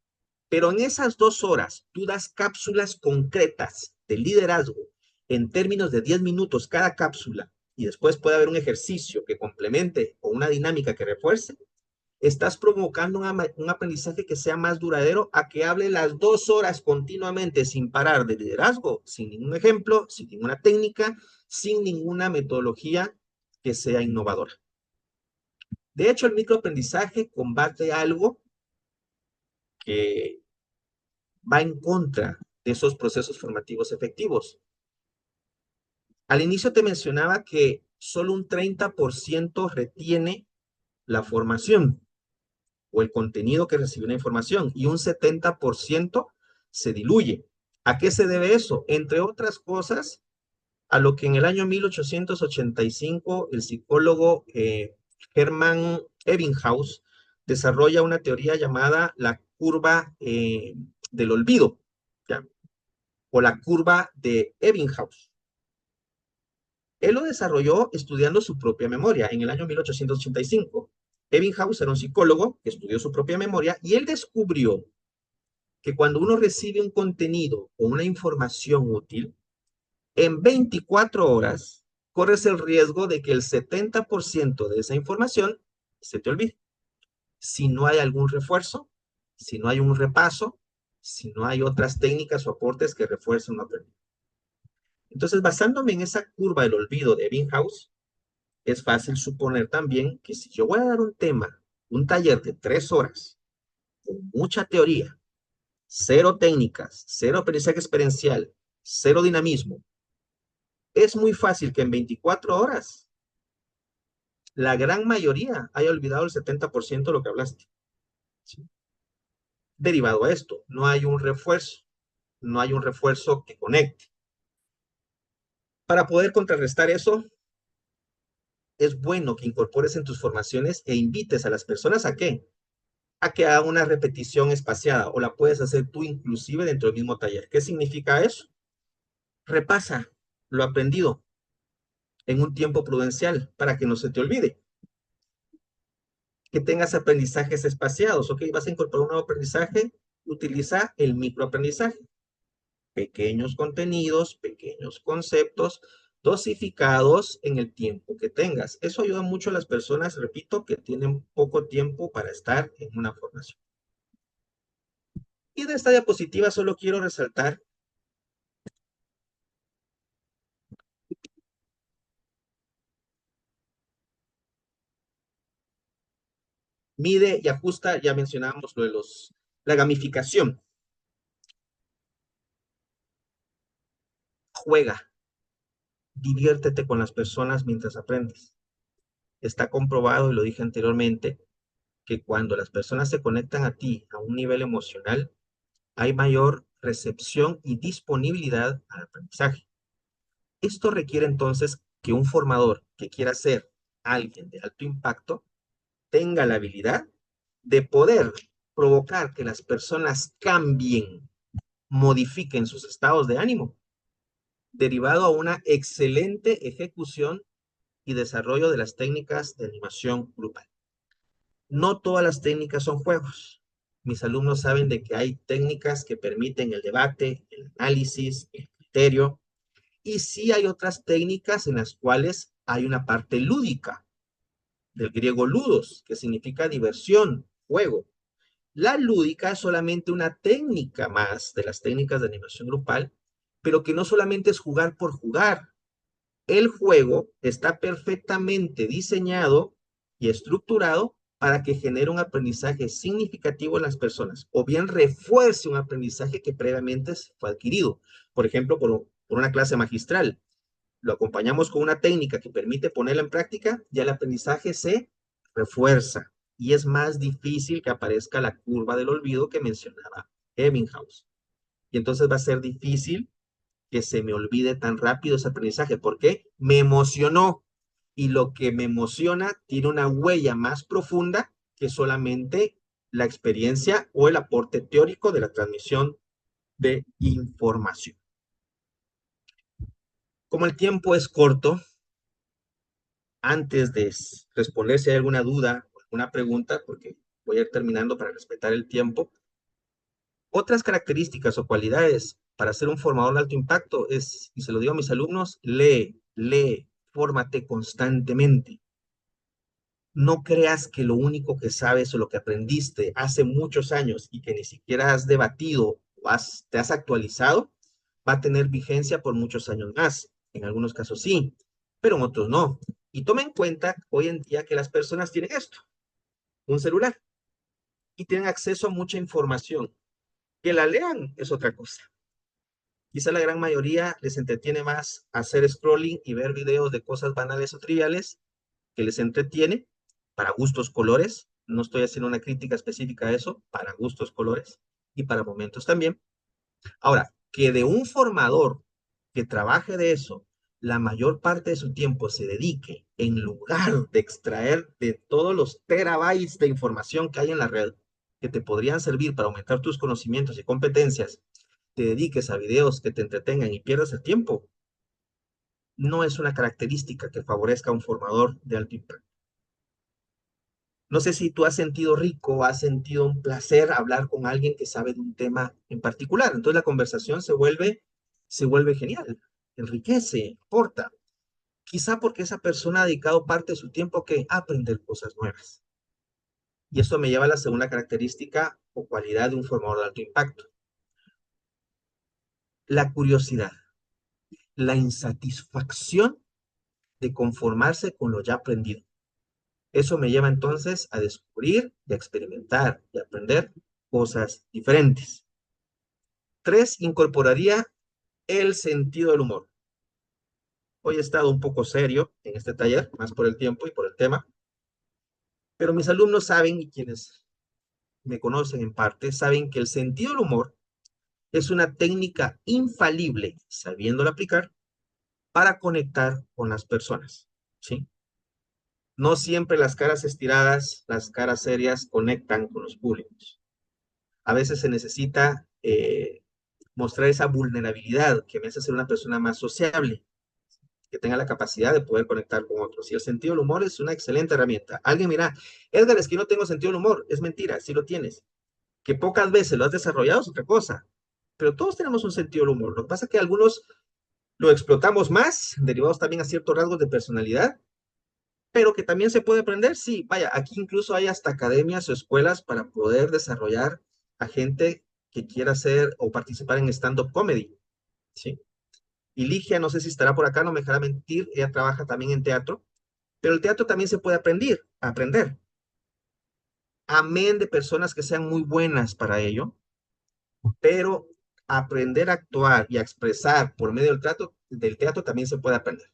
Pero en esas 2 horas, tú das cápsulas concretas de liderazgo en términos de 10 minutos cada cápsula y después puede haber un ejercicio que complemente o una dinámica que refuerce. Estás provocando un aprendizaje que sea más duradero a que hable las 2 horas continuamente sin parar de liderazgo, sin ningún ejemplo, sin ninguna técnica, sin ninguna metodología que sea innovadora. De hecho, el microaprendizaje combate algo que va en contra de esos procesos formativos efectivos. Al inicio te mencionaba que solo un 30% retiene la formación o el contenido que recibió la información y un 70% se diluye. ¿A qué se debe eso? Entre otras cosas, a lo que en el año 1885 el psicólogo Hermann Ebbinghaus desarrolla una teoría llamada la curva del olvido, ¿ya? O la curva de Ebbinghaus. Él lo desarrolló estudiando su propia memoria en el año 1885. Ebbinghaus era un psicólogo que estudió su propia memoria y él descubrió que cuando uno recibe un contenido o una información útil, en 24 horas corres el riesgo de que el 70% de esa información se te olvide. Si no hay algún refuerzo, si no hay un repaso, si no hay otras técnicas o aportes que refuercen lo aprendido. Entonces, basándome en esa curva del olvido de Ebbinghaus, es fácil suponer también que si yo voy a dar un tema, un taller de 3 horas, con mucha teoría, cero técnicas, cero aprendizaje experiencial, cero dinamismo, es muy fácil que en 24 horas la gran mayoría haya olvidado el 70% de lo que hablaste. ¿Sí? Derivado a esto, no hay un refuerzo que conecte. Para poder contrarrestar eso, es bueno que incorpores en tus formaciones e invites a las personas ¿a qué? A que haga una repetición espaciada o la puedes hacer tú inclusive dentro del mismo taller. ¿Qué significa eso? Repasa lo aprendido en un tiempo prudencial para que no se te olvide. Que tengas aprendizajes espaciados, ¿ok? Vas a incorporar un nuevo aprendizaje, utiliza el microaprendizaje. Pequeños contenidos, pequeños conceptos, dosificados en el tiempo que tengas. Eso ayuda mucho a las personas, repito, que tienen poco tiempo para estar en una formación. Y de esta diapositiva solo quiero resaltar mide y ajusta, ya mencionábamos lo de la gamificación. Juega, diviértete con las personas mientras aprendes. Está comprobado, y lo dije anteriormente, que cuando las personas se conectan a ti a un nivel emocional, hay mayor recepción y disponibilidad al aprendizaje. Esto requiere entonces que un formador que quiera ser alguien de alto impacto tenga la habilidad de poder provocar que las personas cambien, modifiquen sus estados de ánimo derivado a una excelente ejecución y desarrollo de las técnicas de animación grupal. No todas las técnicas son juegos. Mis alumnos saben de que hay técnicas que permiten el debate, el análisis, el criterio, y sí hay otras técnicas en las cuales hay una parte lúdica, del griego ludos, que significa diversión, juego. La lúdica es solamente una técnica más de las técnicas de animación grupal, pero que no solamente es jugar por jugar. El juego está perfectamente diseñado y estructurado para que genere un aprendizaje significativo en las personas, o bien refuerce un aprendizaje que previamente fue adquirido. Por ejemplo, por una clase magistral, lo acompañamos con una técnica que permite ponerla en práctica, ya el aprendizaje se refuerza y es más difícil que aparezca la curva del olvido que mencionaba Ebbinghaus. Y entonces va a ser difícil que se me olvide tan rápido ese aprendizaje, porque me emocionó, y lo que me emociona tiene una huella más profunda que solamente la experiencia o el aporte teórico de la transmisión de información. Como el tiempo es corto, antes de responder si hay alguna duda o alguna pregunta, porque voy a ir terminando para respetar el tiempo, otras características o cualidades para ser un formador de alto impacto es, y se lo digo a mis alumnos, lee, fórmate constantemente. No creas que lo único que sabes o lo que aprendiste hace muchos años y que ni siquiera has debatido o te has actualizado, va a tener vigencia por muchos años más. En algunos casos sí, pero en otros no. Y toma en cuenta hoy en día que las personas tienen esto, un celular, y tienen acceso a mucha información. Que la lean es otra cosa. Quizá la gran mayoría les entretiene más hacer scrolling y ver videos de cosas banales o triviales, que les entretiene para gustos colores. No estoy haciendo una crítica específica a eso, para gustos colores y para momentos también. Ahora, que de un formador que trabaje de eso, la mayor parte de su tiempo se dedique, en lugar de extraer de todos los terabytes de información que hay en la red, que te podrían servir para aumentar tus conocimientos y competencias, te dediques a videos que te entretengan y pierdas el tiempo, no es una característica que favorezca a un formador de alto impacto. No sé si tú has sentido rico, has sentido un placer hablar con alguien que sabe de un tema en particular. Entonces la conversación se vuelve genial, enriquece, aporta. Quizá porque esa persona ha dedicado parte de su tiempo a aprender cosas nuevas. Y esto me lleva a la segunda característica o cualidad de un formador de alto impacto. La curiosidad, la insatisfacción de conformarse con lo ya aprendido. Eso me lleva entonces a descubrir, y a experimentar y a aprender cosas diferentes. 3, incorporaría el sentido del humor. Hoy he estado un poco serio en este taller, más por el tiempo y por el tema, pero mis alumnos saben, y quienes me conocen en parte, saben que el sentido del humor es una técnica infalible, sabiéndola aplicar, para conectar con las personas, ¿sí? No siempre las caras estiradas, las caras serias conectan con los públicos. A veces se necesita mostrar esa vulnerabilidad que me hace ser una persona más sociable, que tenga la capacidad de poder conectar con otros. Y el sentido del humor es una excelente herramienta. Alguien mira, Edgar, es que no tengo sentido del humor. Es mentira, sí lo tienes. Que pocas veces lo has desarrollado es otra cosa. Pero todos tenemos un sentido del humor. Lo que pasa es que algunos lo explotamos más, derivados también a ciertos rasgos de personalidad, pero que también se puede aprender. Sí, vaya, aquí incluso hay hasta academias o escuelas para poder desarrollar a gente que quiera hacer o participar en stand-up comedy, ¿sí? Y Ligia, no sé si estará por acá, no me dejará mentir, ella trabaja también en teatro, pero el teatro también se puede aprender. Amén de personas que sean muy buenas para ello, pero aprender a actuar y a expresar por medio del teatro también se puede aprender.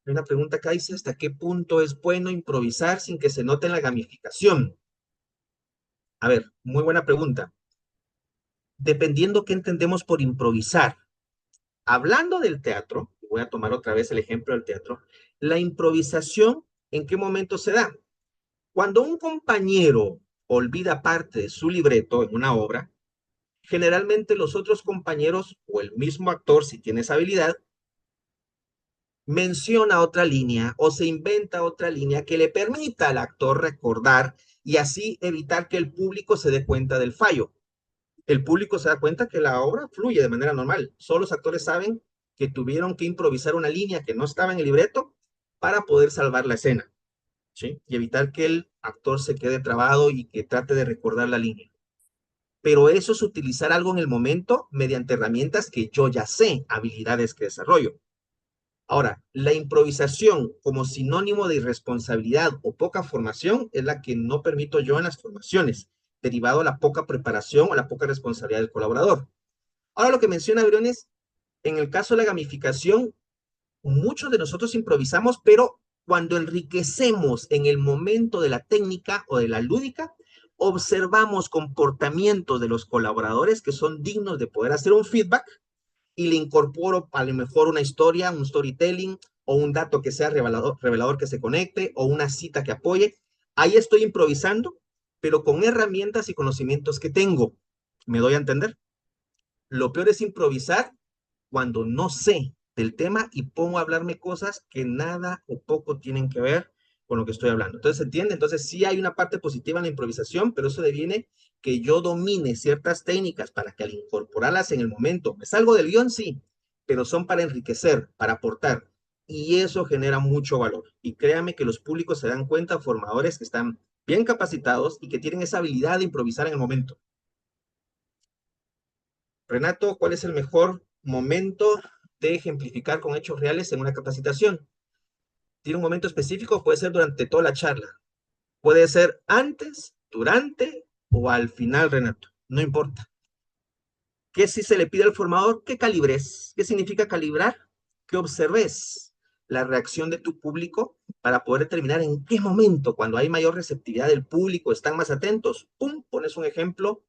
Hay una pregunta acá, dice, ¿hasta qué punto es bueno improvisar sin que se note en la gamificación? A ver, muy buena pregunta. Dependiendo qué entendemos por improvisar. Hablando del teatro, voy a tomar otra vez el ejemplo del teatro, la improvisación, ¿en qué momento se da? Cuando un compañero olvida parte de su libreto en una obra generalmente los otros compañeros o el mismo actor, si tiene esa habilidad, menciona otra línea o se inventa otra línea que le permita al actor recordar y así evitar que el público se dé cuenta del fallo. El público se da cuenta que la obra fluye de manera normal. Solo los actores saben que tuvieron que improvisar una línea que no estaba en el libreto para poder salvar la escena, ¿sí? Y evitar que el actor se quede trabado y que trate de recordar la línea. Pero eso es utilizar algo en el momento mediante herramientas que yo ya sé, habilidades que desarrollo. Ahora, la improvisación como sinónimo de irresponsabilidad o poca formación es la que no permito yo en las formaciones, derivado a la poca preparación o la poca responsabilidad del colaborador. Ahora lo que menciona Briones, en el caso de la gamificación, muchos de nosotros improvisamos, pero cuando enriquecemos en el momento de la técnica o de la lúdica, observamos comportamientos de los colaboradores que son dignos de poder hacer un feedback y le incorporo a lo mejor una historia, un storytelling o un dato que sea revelador que se conecte o una cita que apoye. Ahí estoy improvisando, pero con herramientas y conocimientos que tengo. ¿Me doy a entender? Lo peor es improvisar cuando no sé del tema y pongo a hablarme cosas que nada o poco tienen que ver con lo que estoy hablando. Entonces, ¿se entiende? Entonces, sí hay una parte positiva en la improvisación, pero eso deviene que yo domine ciertas técnicas para que al incorporarlas en el momento, me salgo del guión, sí, pero son para enriquecer, para aportar. Y eso genera mucho valor. Y créame que los públicos se dan cuenta, formadores que están bien capacitados y que tienen esa habilidad de improvisar en el momento. Renato, ¿cuál es el mejor momento de ejemplificar con hechos reales en una capacitación? ¿Tiene un momento específico? Puede ser durante toda la charla. Puede ser antes, durante o al final, Renato. No importa. ¿Qué si se le pide al formador? Que calibres. ¿Qué significa calibrar? Que observes la reacción de tu público para poder determinar en qué momento, cuando hay mayor receptividad del público, están más atentos. ¡Pum! Pones un ejemplo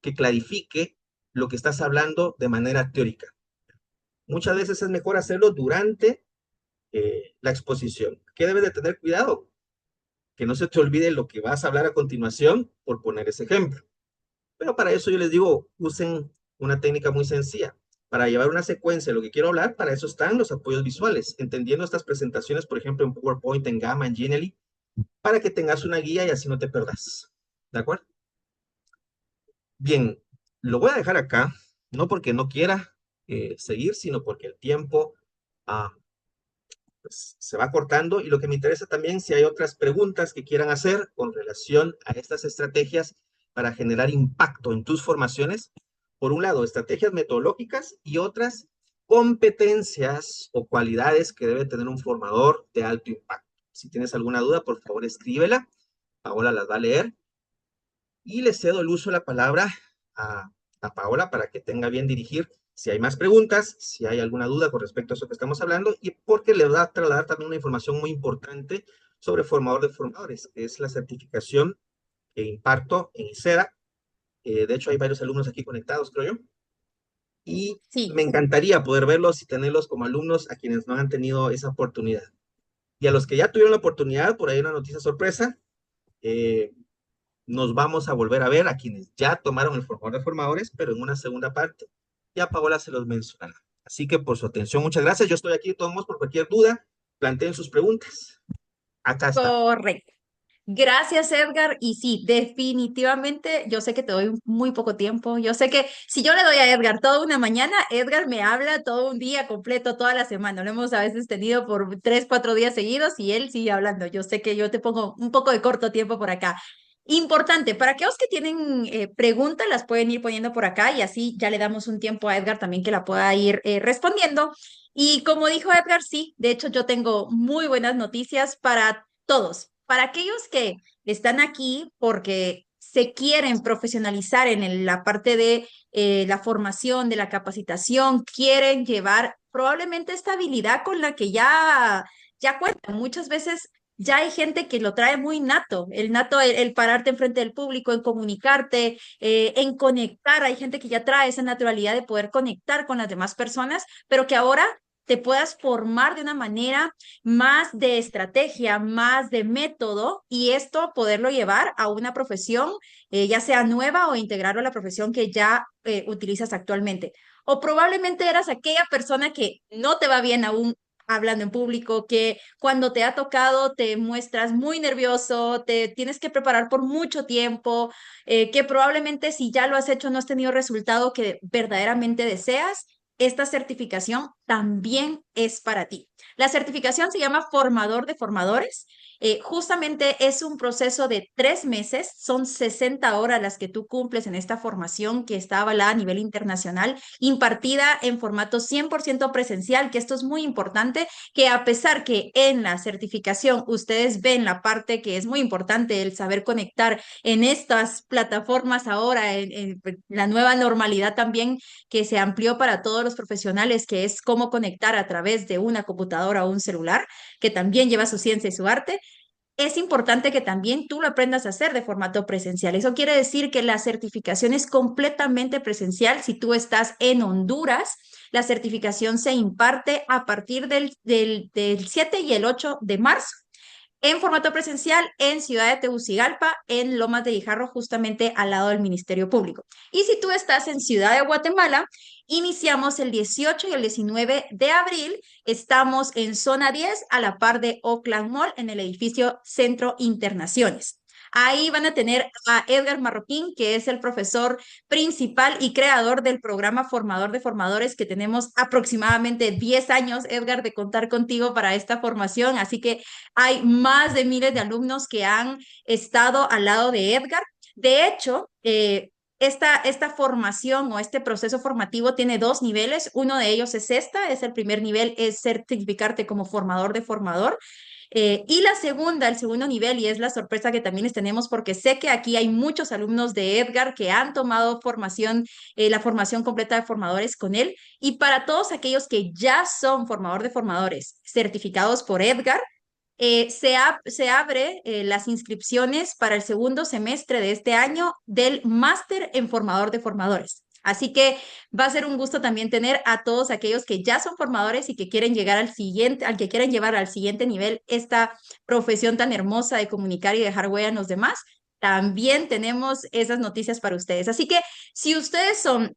que clarifique lo que estás hablando de manera teórica. Muchas veces es mejor hacerlo durante la exposición. ¿Qué debes de tener cuidado? Que no se te olvide lo que vas a hablar a continuación por poner ese ejemplo. Pero para eso yo les digo, usen una técnica muy sencilla. Para llevar una secuencia de lo que quiero hablar, para eso están los apoyos visuales. Entendiendo estas presentaciones, por ejemplo, en PowerPoint, en Gamma, en Genially, para que tengas una guía y así no te perdas. ¿De acuerdo? Bien, lo voy a dejar acá, no porque no quiera seguir, sino porque el tiempo pues, se va cortando y lo que me interesa también si hay otras preguntas que quieran hacer con relación a estas estrategias para generar impacto en tus formaciones. Por un lado, estrategias metodológicas y otras competencias o cualidades que debe tener un formador de alto impacto. Si tienes alguna duda, por favor, escríbela. Paola las va a leer. Y le cedo el uso de la palabra a Paola para que tenga bien dirigir si hay más preguntas, si hay alguna duda con respecto a eso que estamos hablando, y porque le va a trasladar también una información muy importante sobre formador de formadores, que es la certificación que imparto en ICEDA. De hecho, hay varios alumnos aquí conectados, creo yo. Y Sí, me encantaría poder verlos y tenerlos como alumnos a quienes no han tenido esa oportunidad. Y a los que ya tuvieron la oportunidad, por ahí una noticia sorpresa, nos vamos a volver a ver a quienes ya tomaron el formador de formadores, pero en una segunda parte. Ya Paola se los mencionará. Así que por su atención, muchas gracias. Yo estoy aquí de todos modos por cualquier duda. Planteen sus preguntas. Acá está. correcto. Gracias, Edgar. Y sí, definitivamente, yo sé que te doy muy poco tiempo. Yo sé que si yo le doy a Edgar toda una mañana, Edgar me habla todo un día completo, toda la semana. Lo hemos a veces tenido por 3, 4 días seguidos y él sigue hablando. Yo sé que yo te pongo un poco de corto tiempo por acá. Importante, para aquellos que tienen preguntas, las pueden ir poniendo por acá y así ya le damos un tiempo a Edgar también que la pueda ir respondiendo. Y como dijo Edgar, sí, de hecho yo tengo muy buenas noticias para todos, para aquellos que están aquí porque se quieren profesionalizar en la parte de la formación, de la capacitación, quieren llevar probablemente esta habilidad con la que ya cuentan. Muchas veces ya hay gente que lo trae muy nato, el nato, el pararte enfrente del público, en comunicarte, en conectar. Hay gente que ya trae esa naturalidad de poder conectar con las demás personas, pero que ahora te puedas formar de una manera más de estrategia, más de método, y esto poderlo llevar a una profesión, ya sea nueva o integrarlo a la profesión que ya utilizas actualmente. O probablemente eras aquella persona que no te va bien aún hablando en público, que cuando te ha tocado te muestras muy nervioso, te tienes que preparar por mucho tiempo, que probablemente si ya lo has hecho no has tenido el resultado que verdaderamente deseas. Esta certificación también es para ti. La certificación se llama Formador de Formadores. Justamente es un proceso de 3 meses, son 60 horas las que tú cumples en esta formación que está avalada a nivel internacional, impartida en formato 100% presencial, que esto es muy importante, que a pesar que en la certificación ustedes ven la parte que es muy importante, el saber conectar en estas plataformas ahora, en la nueva normalidad también que se amplió para todos los profesionales, que es cómo conectar a través de una computadora o un celular, que también lleva su ciencia y su arte. Es importante que también tú lo aprendas a hacer de formato presencial. Eso quiere decir que la certificación es completamente presencial. Si tú estás en Honduras, la certificación se imparte a partir del 7 y el 8 de marzo en formato presencial en Ciudad de Tegucigalpa, en Lomas de Guijarro, justamente al lado del Ministerio Público. Y si tú estás en Ciudad de Guatemala, iniciamos el 18 y el 19 de abril. Estamos en zona 10, a la par de Oakland Mall, en el edificio Centro Internaciones. Ahí van a tener a Edgar Marroquín, que es el profesor principal y creador del programa Formador de Formadores, que tenemos aproximadamente 10 años, Edgar, de contar contigo para esta formación. Así que hay más de miles de alumnos que han estado al lado de Edgar. De hecho, esta formación o este proceso formativo tiene 2 niveles. Uno de ellos es es el primer nivel, es certificarte como formador de formador. Y el segundo nivel, y es la sorpresa que también les tenemos, porque sé que aquí hay muchos alumnos de Edgar que han tomado la formación completa de formadores con él. Y para todos aquellos que ya son formador de formadores certificados por Edgar, se abre las inscripciones para el segundo semestre de este año del máster en formador de formadores. Así que va a ser un gusto también tener a todos aquellos que ya son formadores y que quieren llegar al que quieren llevar al siguiente nivel esta profesión tan hermosa de comunicar y dejar huella en los demás. También tenemos esas noticias para ustedes. Así que si ustedes son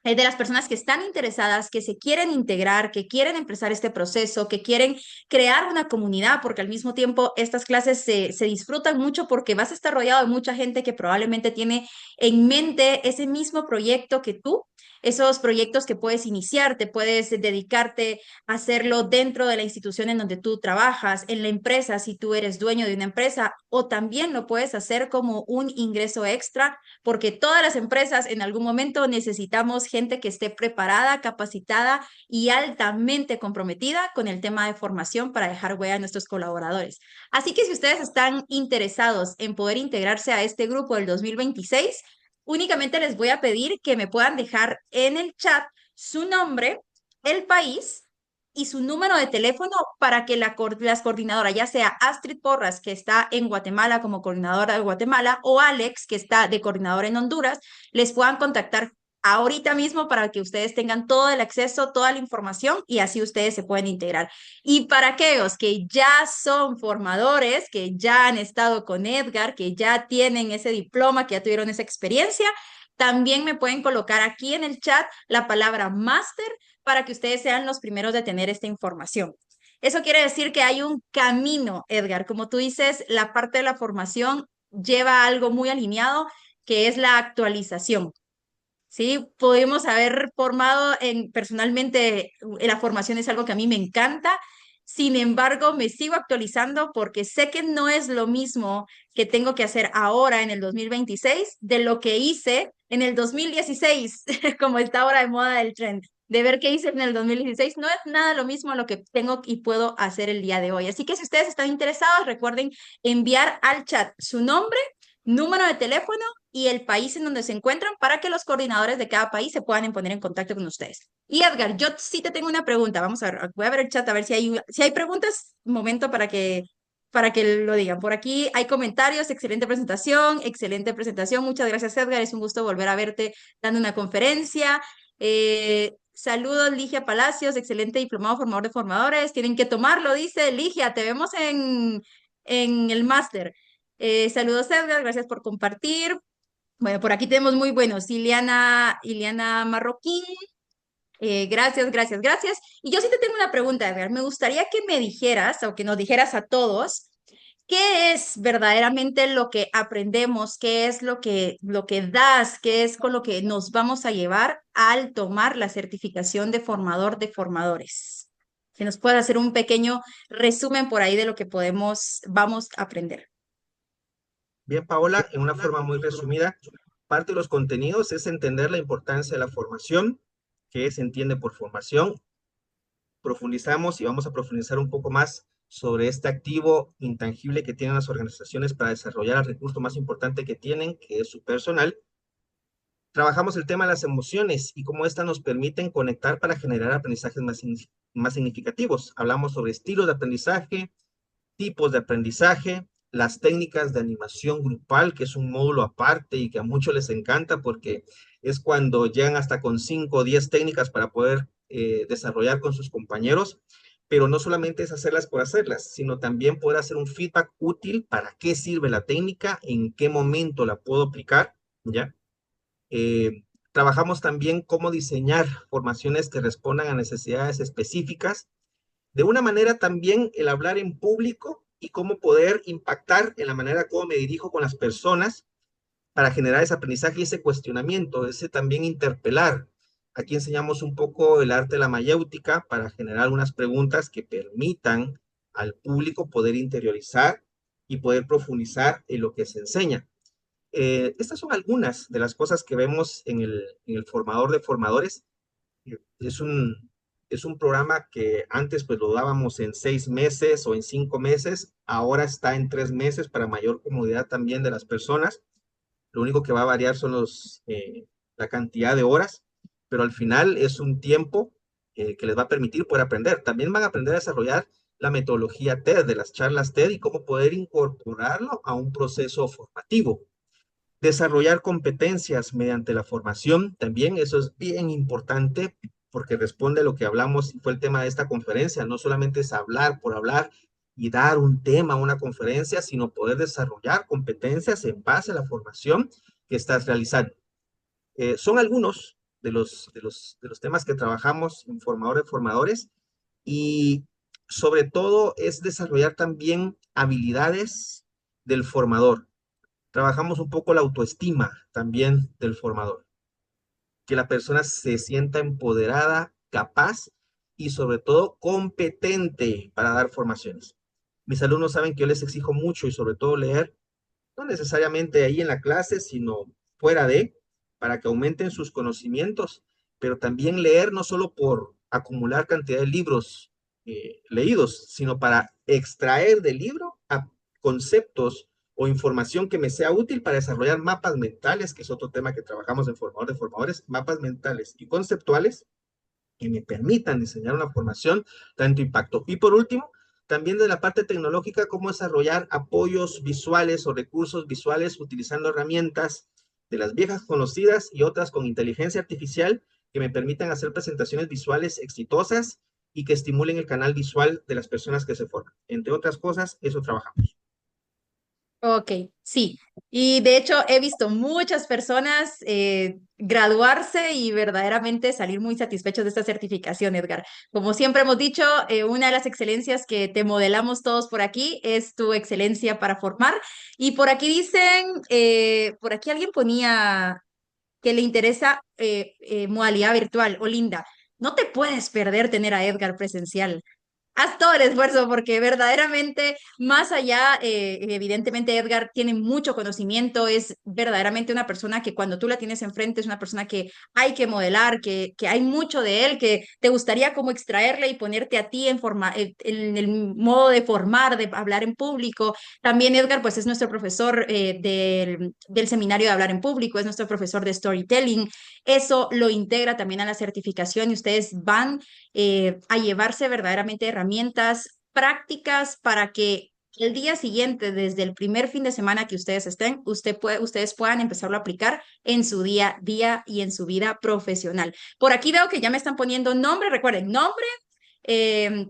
de las personas que están interesadas, que se quieren integrar, que quieren empezar este proceso, que quieren crear una comunidad, porque al mismo tiempo estas clases se disfrutan mucho porque vas a estar rodeado de mucha gente que probablemente tiene en mente ese mismo proyecto que tú, esos proyectos que puedes iniciar, te puedes dedicarte a hacerlo dentro de la institución en donde tú trabajas, en la empresa, si tú eres dueño de una empresa, o también lo puedes hacer como un ingreso extra, porque todas las empresas en algún momento necesitamos gente que esté preparada, capacitada y altamente comprometida con el tema de formación para dejar huella a nuestros colaboradores. Así que si ustedes están interesados en poder integrarse a este grupo del 2026, únicamente les voy a pedir que me puedan dejar en el chat su nombre, el país y su número de teléfono para que las coordinadoras, ya sea Astrid Porras, que está en Guatemala como coordinadora de Guatemala, o Alex, que está de coordinadora en Honduras, les puedan contactar ahorita mismo para que ustedes tengan todo el acceso, toda la información y así ustedes se pueden integrar. Y para aquellos que ya son formadores, que ya han estado con Edgar, que ya tienen ese diploma, que ya tuvieron esa experiencia, también me pueden colocar aquí en el chat la palabra máster para que ustedes sean los primeros de tener esta información. Eso quiere decir que hay un camino, Edgar. Como tú dices, la parte de la formación lleva algo muy alineado, que es la actualización. Sí, podemos haber formado personalmente, la formación es algo que a mí me encanta. Sin embargo, me sigo actualizando porque sé que no es lo mismo que tengo que hacer ahora en el 2026 de lo que hice en el 2016, como está ahora de moda el trend. De ver qué hice en el 2016 no es nada lo mismo a lo que tengo y puedo hacer el día de hoy. Así que si ustedes están interesados, recuerden enviar al chat su nombre, número de teléfono y el país en donde se encuentran para que los coordinadores de cada país se puedan poner en contacto con ustedes. Y Edgar, yo sí te tengo una pregunta. Vamos a ver, voy a ver el chat a ver si hay preguntas. Un momento para que lo digan. Por aquí hay comentarios. Excelente presentación, excelente presentación. Muchas gracias, Edgar. Es un gusto volver a verte dando una conferencia. Saludos, Ligia Palacios, excelente diplomado formador de formadores. Tienen que tomarlo, dice Ligia. Te vemos en el máster. Saludos, Edgar, gracias por compartir. Bueno, por aquí tenemos muy buenos. Iliana Marroquín. Gracias, gracias, gracias. Y yo sí te tengo una pregunta, Edgar. Me gustaría que me dijeras o que nos dijeras a todos qué es verdaderamente lo que aprendemos, qué es lo que das, qué es con lo que nos vamos a llevar al tomar la certificación de formador de formadores. Que nos puedas hacer un pequeño resumen por ahí de lo que vamos a aprender. Bien, Paola, en una forma muy resumida, parte de los contenidos es entender la importancia de la formación, que se entiende por formación. Profundizamos y vamos a profundizar un poco más sobre este activo intangible que tienen las organizaciones para desarrollar el recurso más importante que tienen, que es su personal. Trabajamos el tema de las emociones y cómo éstas nos permiten conectar para generar aprendizajes más significativos. Hablamos sobre estilos de aprendizaje, tipos de aprendizaje, las técnicas de animación grupal, que es un módulo aparte y que a muchos les encanta porque es cuando llegan hasta con 5 o 10 técnicas para poder desarrollar con sus compañeros, pero no solamente es hacerlas por hacerlas, sino también poder hacer un feedback útil para qué sirve la técnica, en qué momento la puedo aplicar, ¿ya? Trabajamos también cómo diseñar formaciones que respondan a necesidades específicas. De una manera también el hablar en público y cómo poder impactar en la manera como me dirijo con las personas para generar ese aprendizaje y ese cuestionamiento, ese también interpelar. Aquí enseñamos un poco el arte de la mayéutica para generar unas preguntas que permitan al público poder interiorizar y poder profundizar en lo que se enseña. Estas son algunas de las cosas que vemos en el formador de formadores. Es es un programa que antes pues lo dábamos en 6 meses o en 5 meses, ahora está en 3 meses para mayor comodidad también de las personas. Lo único que va a variar son la cantidad de horas, pero al final es un tiempo que les va a permitir poder aprender. También van a aprender a desarrollar la metodología TED, de las charlas TED y cómo poder incorporarlo a un proceso formativo. Desarrollar competencias mediante la formación, también eso es bien importante porque responde a lo que hablamos y fue el tema de esta conferencia. No solamente es hablar por hablar y dar un tema a una conferencia, sino poder desarrollar competencias en base a la formación que estás realizando. Son algunos de los temas que trabajamos en Formador de Formadores y sobre todo es desarrollar también habilidades del formador. Trabajamos un poco la autoestima también del formador, que la persona se sienta empoderada, capaz y sobre todo competente para dar formaciones. Mis alumnos saben que yo les exijo mucho y sobre todo leer, no necesariamente ahí en la clase, sino fuera de, para que aumenten sus conocimientos, pero también leer no solo por acumular cantidad de libros leídos, sino para extraer del libro a conceptos o información que me sea útil para desarrollar mapas mentales, que es otro tema que trabajamos en Formador de Formadores, mapas mentales y conceptuales que me permitan diseñar una formación tanto impacto. Y por último, también de la parte tecnológica, cómo desarrollar apoyos visuales o recursos visuales utilizando herramientas de las viejas conocidas y otras con inteligencia artificial que me permitan hacer presentaciones visuales exitosas y que estimulen el canal visual de las personas que se forman. Entre otras cosas, eso trabajamos. Ok, sí. Y de hecho he visto muchas personas graduarse y verdaderamente salir muy satisfechos de esta certificación, Edgar. Como siempre hemos dicho, una de las excelencias que te modelamos todos por aquí es tu excelencia para formar. Y por aquí dicen, por aquí alguien ponía que le interesa modalidad virtual. Olinda, no te puedes perder tener a Edgar presencial. Haz todo el esfuerzo porque verdaderamente, más allá, evidentemente Edgar tiene mucho conocimiento, es verdaderamente una persona que cuando tú la tienes enfrente es una persona que hay que modelar, que hay mucho de él, que te gustaría como extraerle y ponerte a ti en el modo de formar, de hablar en público. También Edgar pues es nuestro profesor del seminario de hablar en público, es nuestro profesor de storytelling. Eso lo integra también a la certificación y ustedes van a llevarse verdaderamente herramientas prácticas para que el día siguiente, desde el primer fin de semana que ustedes estén, ustedes puedan empezarlo a aplicar en su día a día y en su vida profesional. Por aquí veo que ya me están poniendo nombre, recuerden, nombre,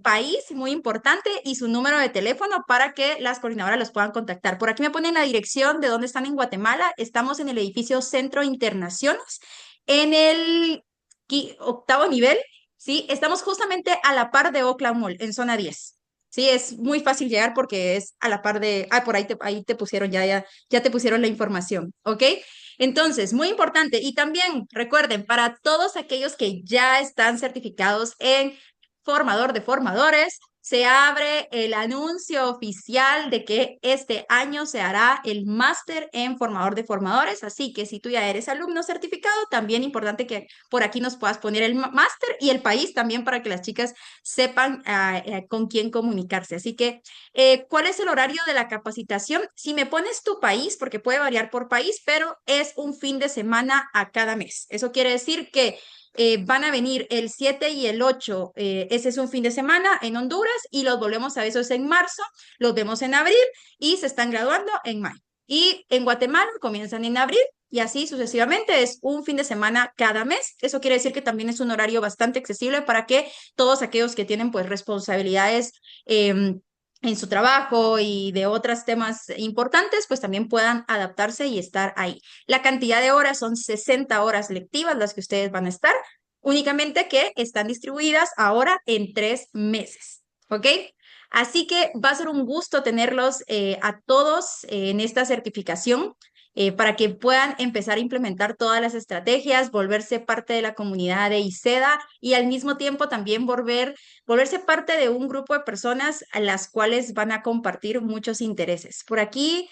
país, muy importante, y su número de teléfono para que las coordinadoras los puedan contactar. Por aquí me ponen la dirección de dónde están en Guatemala. Estamos en el edificio Centro Internaciones, en el octavo nivel, ¿sí? Estamos justamente a la par de Oakland Mall, en zona 10. Sí, es muy fácil llegar porque es a la par de, por ahí te pusieron, ya te pusieron la información, ¿ok? Entonces, muy importante. Y también recuerden, para todos aquellos que ya están certificados en formador de formadores, se abre el anuncio oficial de que este año se hará el máster en formador de formadores. Así que si tú ya eres alumno certificado, también importante que por aquí nos puedas poner el máster y el país también para que las chicas sepan con quién comunicarse. Así que, ¿cuál es el horario de la capacitación? Si me pones tu país, porque puede variar por país, pero es un fin de semana a cada mes. Eso quiere decir que van a venir el 7 y el 8, ese es un fin de semana en Honduras, y los volvemos a ver, eso es en marzo, los vemos en abril y se están graduando en mayo. Y en Guatemala comienzan en abril y así sucesivamente, es un fin de semana cada mes. Eso quiere decir que también es un horario bastante accesible para que todos aquellos que tienen pues responsabilidades en su trabajo y de otros temas importantes, pues también puedan adaptarse y estar ahí. La cantidad de horas son 60 horas lectivas las que ustedes van a estar, únicamente que están distribuidas ahora en 3 meses, ¿ok? Así que va a ser un gusto tenerlos a todos en esta certificación. Para que puedan empezar a implementar todas las estrategias, volverse parte de la comunidad de ICEDA y al mismo tiempo también volverse parte de un grupo de personas a las cuales van a compartir muchos intereses. Por aquí,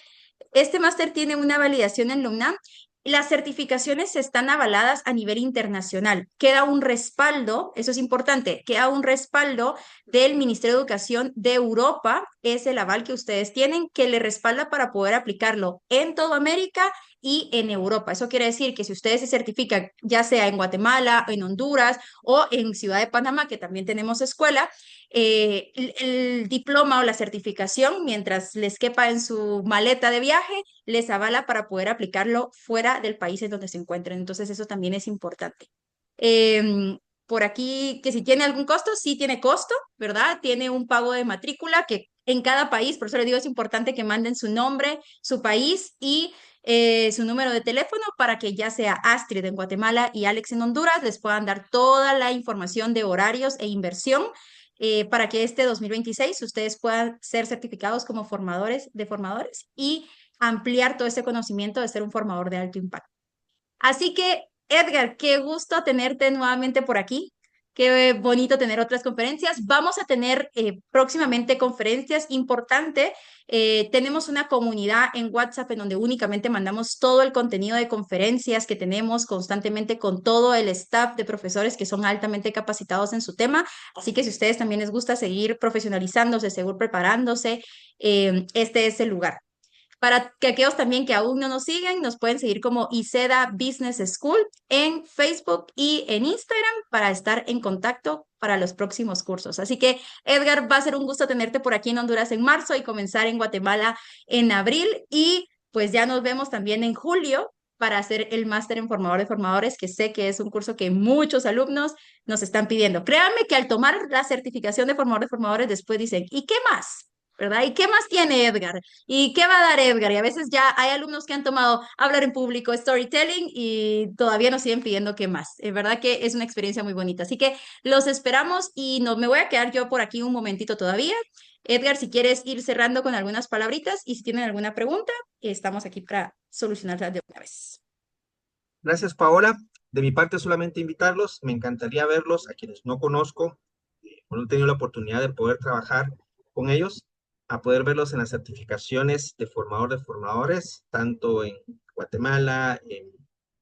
este máster tiene una validación en la UNAM. Las certificaciones están avaladas a nivel internacional. Queda un respaldo, eso es importante, queda un respaldo del Ministerio de Educación de Europa, es el aval que ustedes tienen, que le respalda para poder aplicarlo en toda América y en Europa. Eso quiere decir que si ustedes se certifican, ya sea en Guatemala, en Honduras o en Ciudad de Panamá, que también tenemos escuela, el diploma o la certificación, mientras les quepa en su maleta de viaje, les avala para poder aplicarlo fuera del país en donde se encuentren. Entonces, eso también es importante. Por aquí, que si tiene algún costo, sí tiene costo, ¿verdad? Tiene un pago de matrícula que en cada país, por eso les digo, es importante que manden su nombre, su país y su número de teléfono para que ya sea Astrid en Guatemala y Alex en Honduras les puedan dar toda la información de horarios e inversión para que este 2026 ustedes puedan ser certificados como formadores de formadores y ampliar todo ese conocimiento de ser un formador de alto impacto. Así que, Edgar, qué gusto tenerte nuevamente por aquí. Qué bonito tener otras conferencias. Vamos a tener próximamente conferencias importantes. Tenemos una comunidad en WhatsApp en donde únicamente mandamos todo el contenido de conferencias que tenemos constantemente con todo el staff de profesores que son altamente capacitados en su tema. Así que si a ustedes también les gusta seguir profesionalizándose, seguir preparándose, este es el lugar. Para que aquellos también que aún no nos siguen, nos pueden seguir como ICEDA Business School en Facebook y en Instagram para estar en contacto para los próximos cursos. Así que, Edgar, va a ser un gusto tenerte por aquí en Honduras en marzo y comenzar en Guatemala en abril. Y pues ya nos vemos también en julio para hacer el máster en formador de formadores, que sé que es un curso que muchos alumnos nos están pidiendo. Créanme que al tomar la certificación de formador de formadores, después dicen, ¿y qué más? ¿Verdad? ¿Y qué más tiene Edgar? ¿Y qué va a dar Edgar? Y a veces ya hay alumnos que han tomado hablar en público, storytelling, y todavía nos siguen pidiendo qué más. Es verdad que es una experiencia muy bonita. Así que los esperamos y no me voy a quedar yo por aquí un momentito todavía. Edgar, si quieres ir cerrando con algunas palabritas y si tienen alguna pregunta, estamos aquí para solucionarlas de una vez. Gracias, Paola. De mi parte, solamente invitarlos. Me encantaría verlos a quienes no conozco, no he tenido la oportunidad de poder trabajar con ellos, a poder verlos en las certificaciones de formador de formadores, tanto en Guatemala, en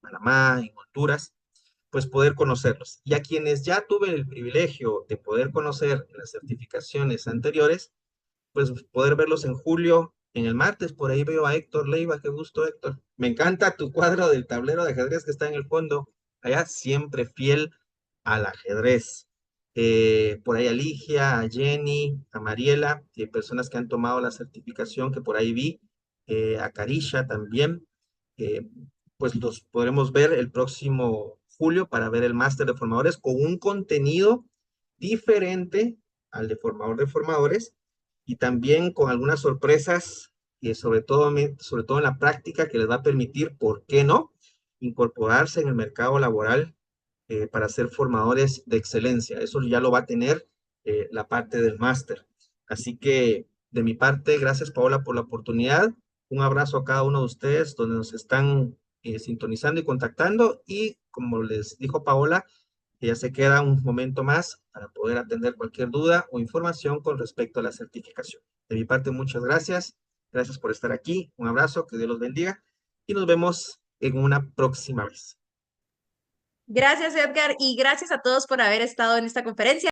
Panamá, en Honduras, pues poder conocerlos. Y a quienes ya tuve el privilegio de poder conocer en las certificaciones anteriores, pues poder verlos en julio, en el martes. Por ahí veo a Héctor Leiva. Qué gusto, Héctor. Me encanta tu cuadro del tablero de ajedrez que está en el fondo allá, siempre fiel al ajedrez. por ahí a Ligia, a Jenny, a Mariela, personas que han tomado la certificación que por ahí vi, a Carisha también. eh, pues los podremos ver el próximo julio para ver el máster de formadores con un contenido diferente al de formador de formadores y también con algunas sorpresas, sobre todo en la práctica, que les va a permitir, ¿por qué no?, incorporarse en el mercado laboral para ser formadores de excelencia. Eso ya lo va a tener la parte del máster. Así que de mi parte, gracias Paola por la oportunidad. Un abrazo a cada uno de ustedes donde nos están sintonizando y contactando. Y como les dijo Paola, ya se queda un momento más para poder atender cualquier duda o información con respecto a la certificación. De mi parte, muchas gracias. Gracias por estar aquí. Un abrazo, que Dios los bendiga y nos vemos en una próxima vez. Gracias, Edgar, y gracias a todos por haber estado en esta conferencia.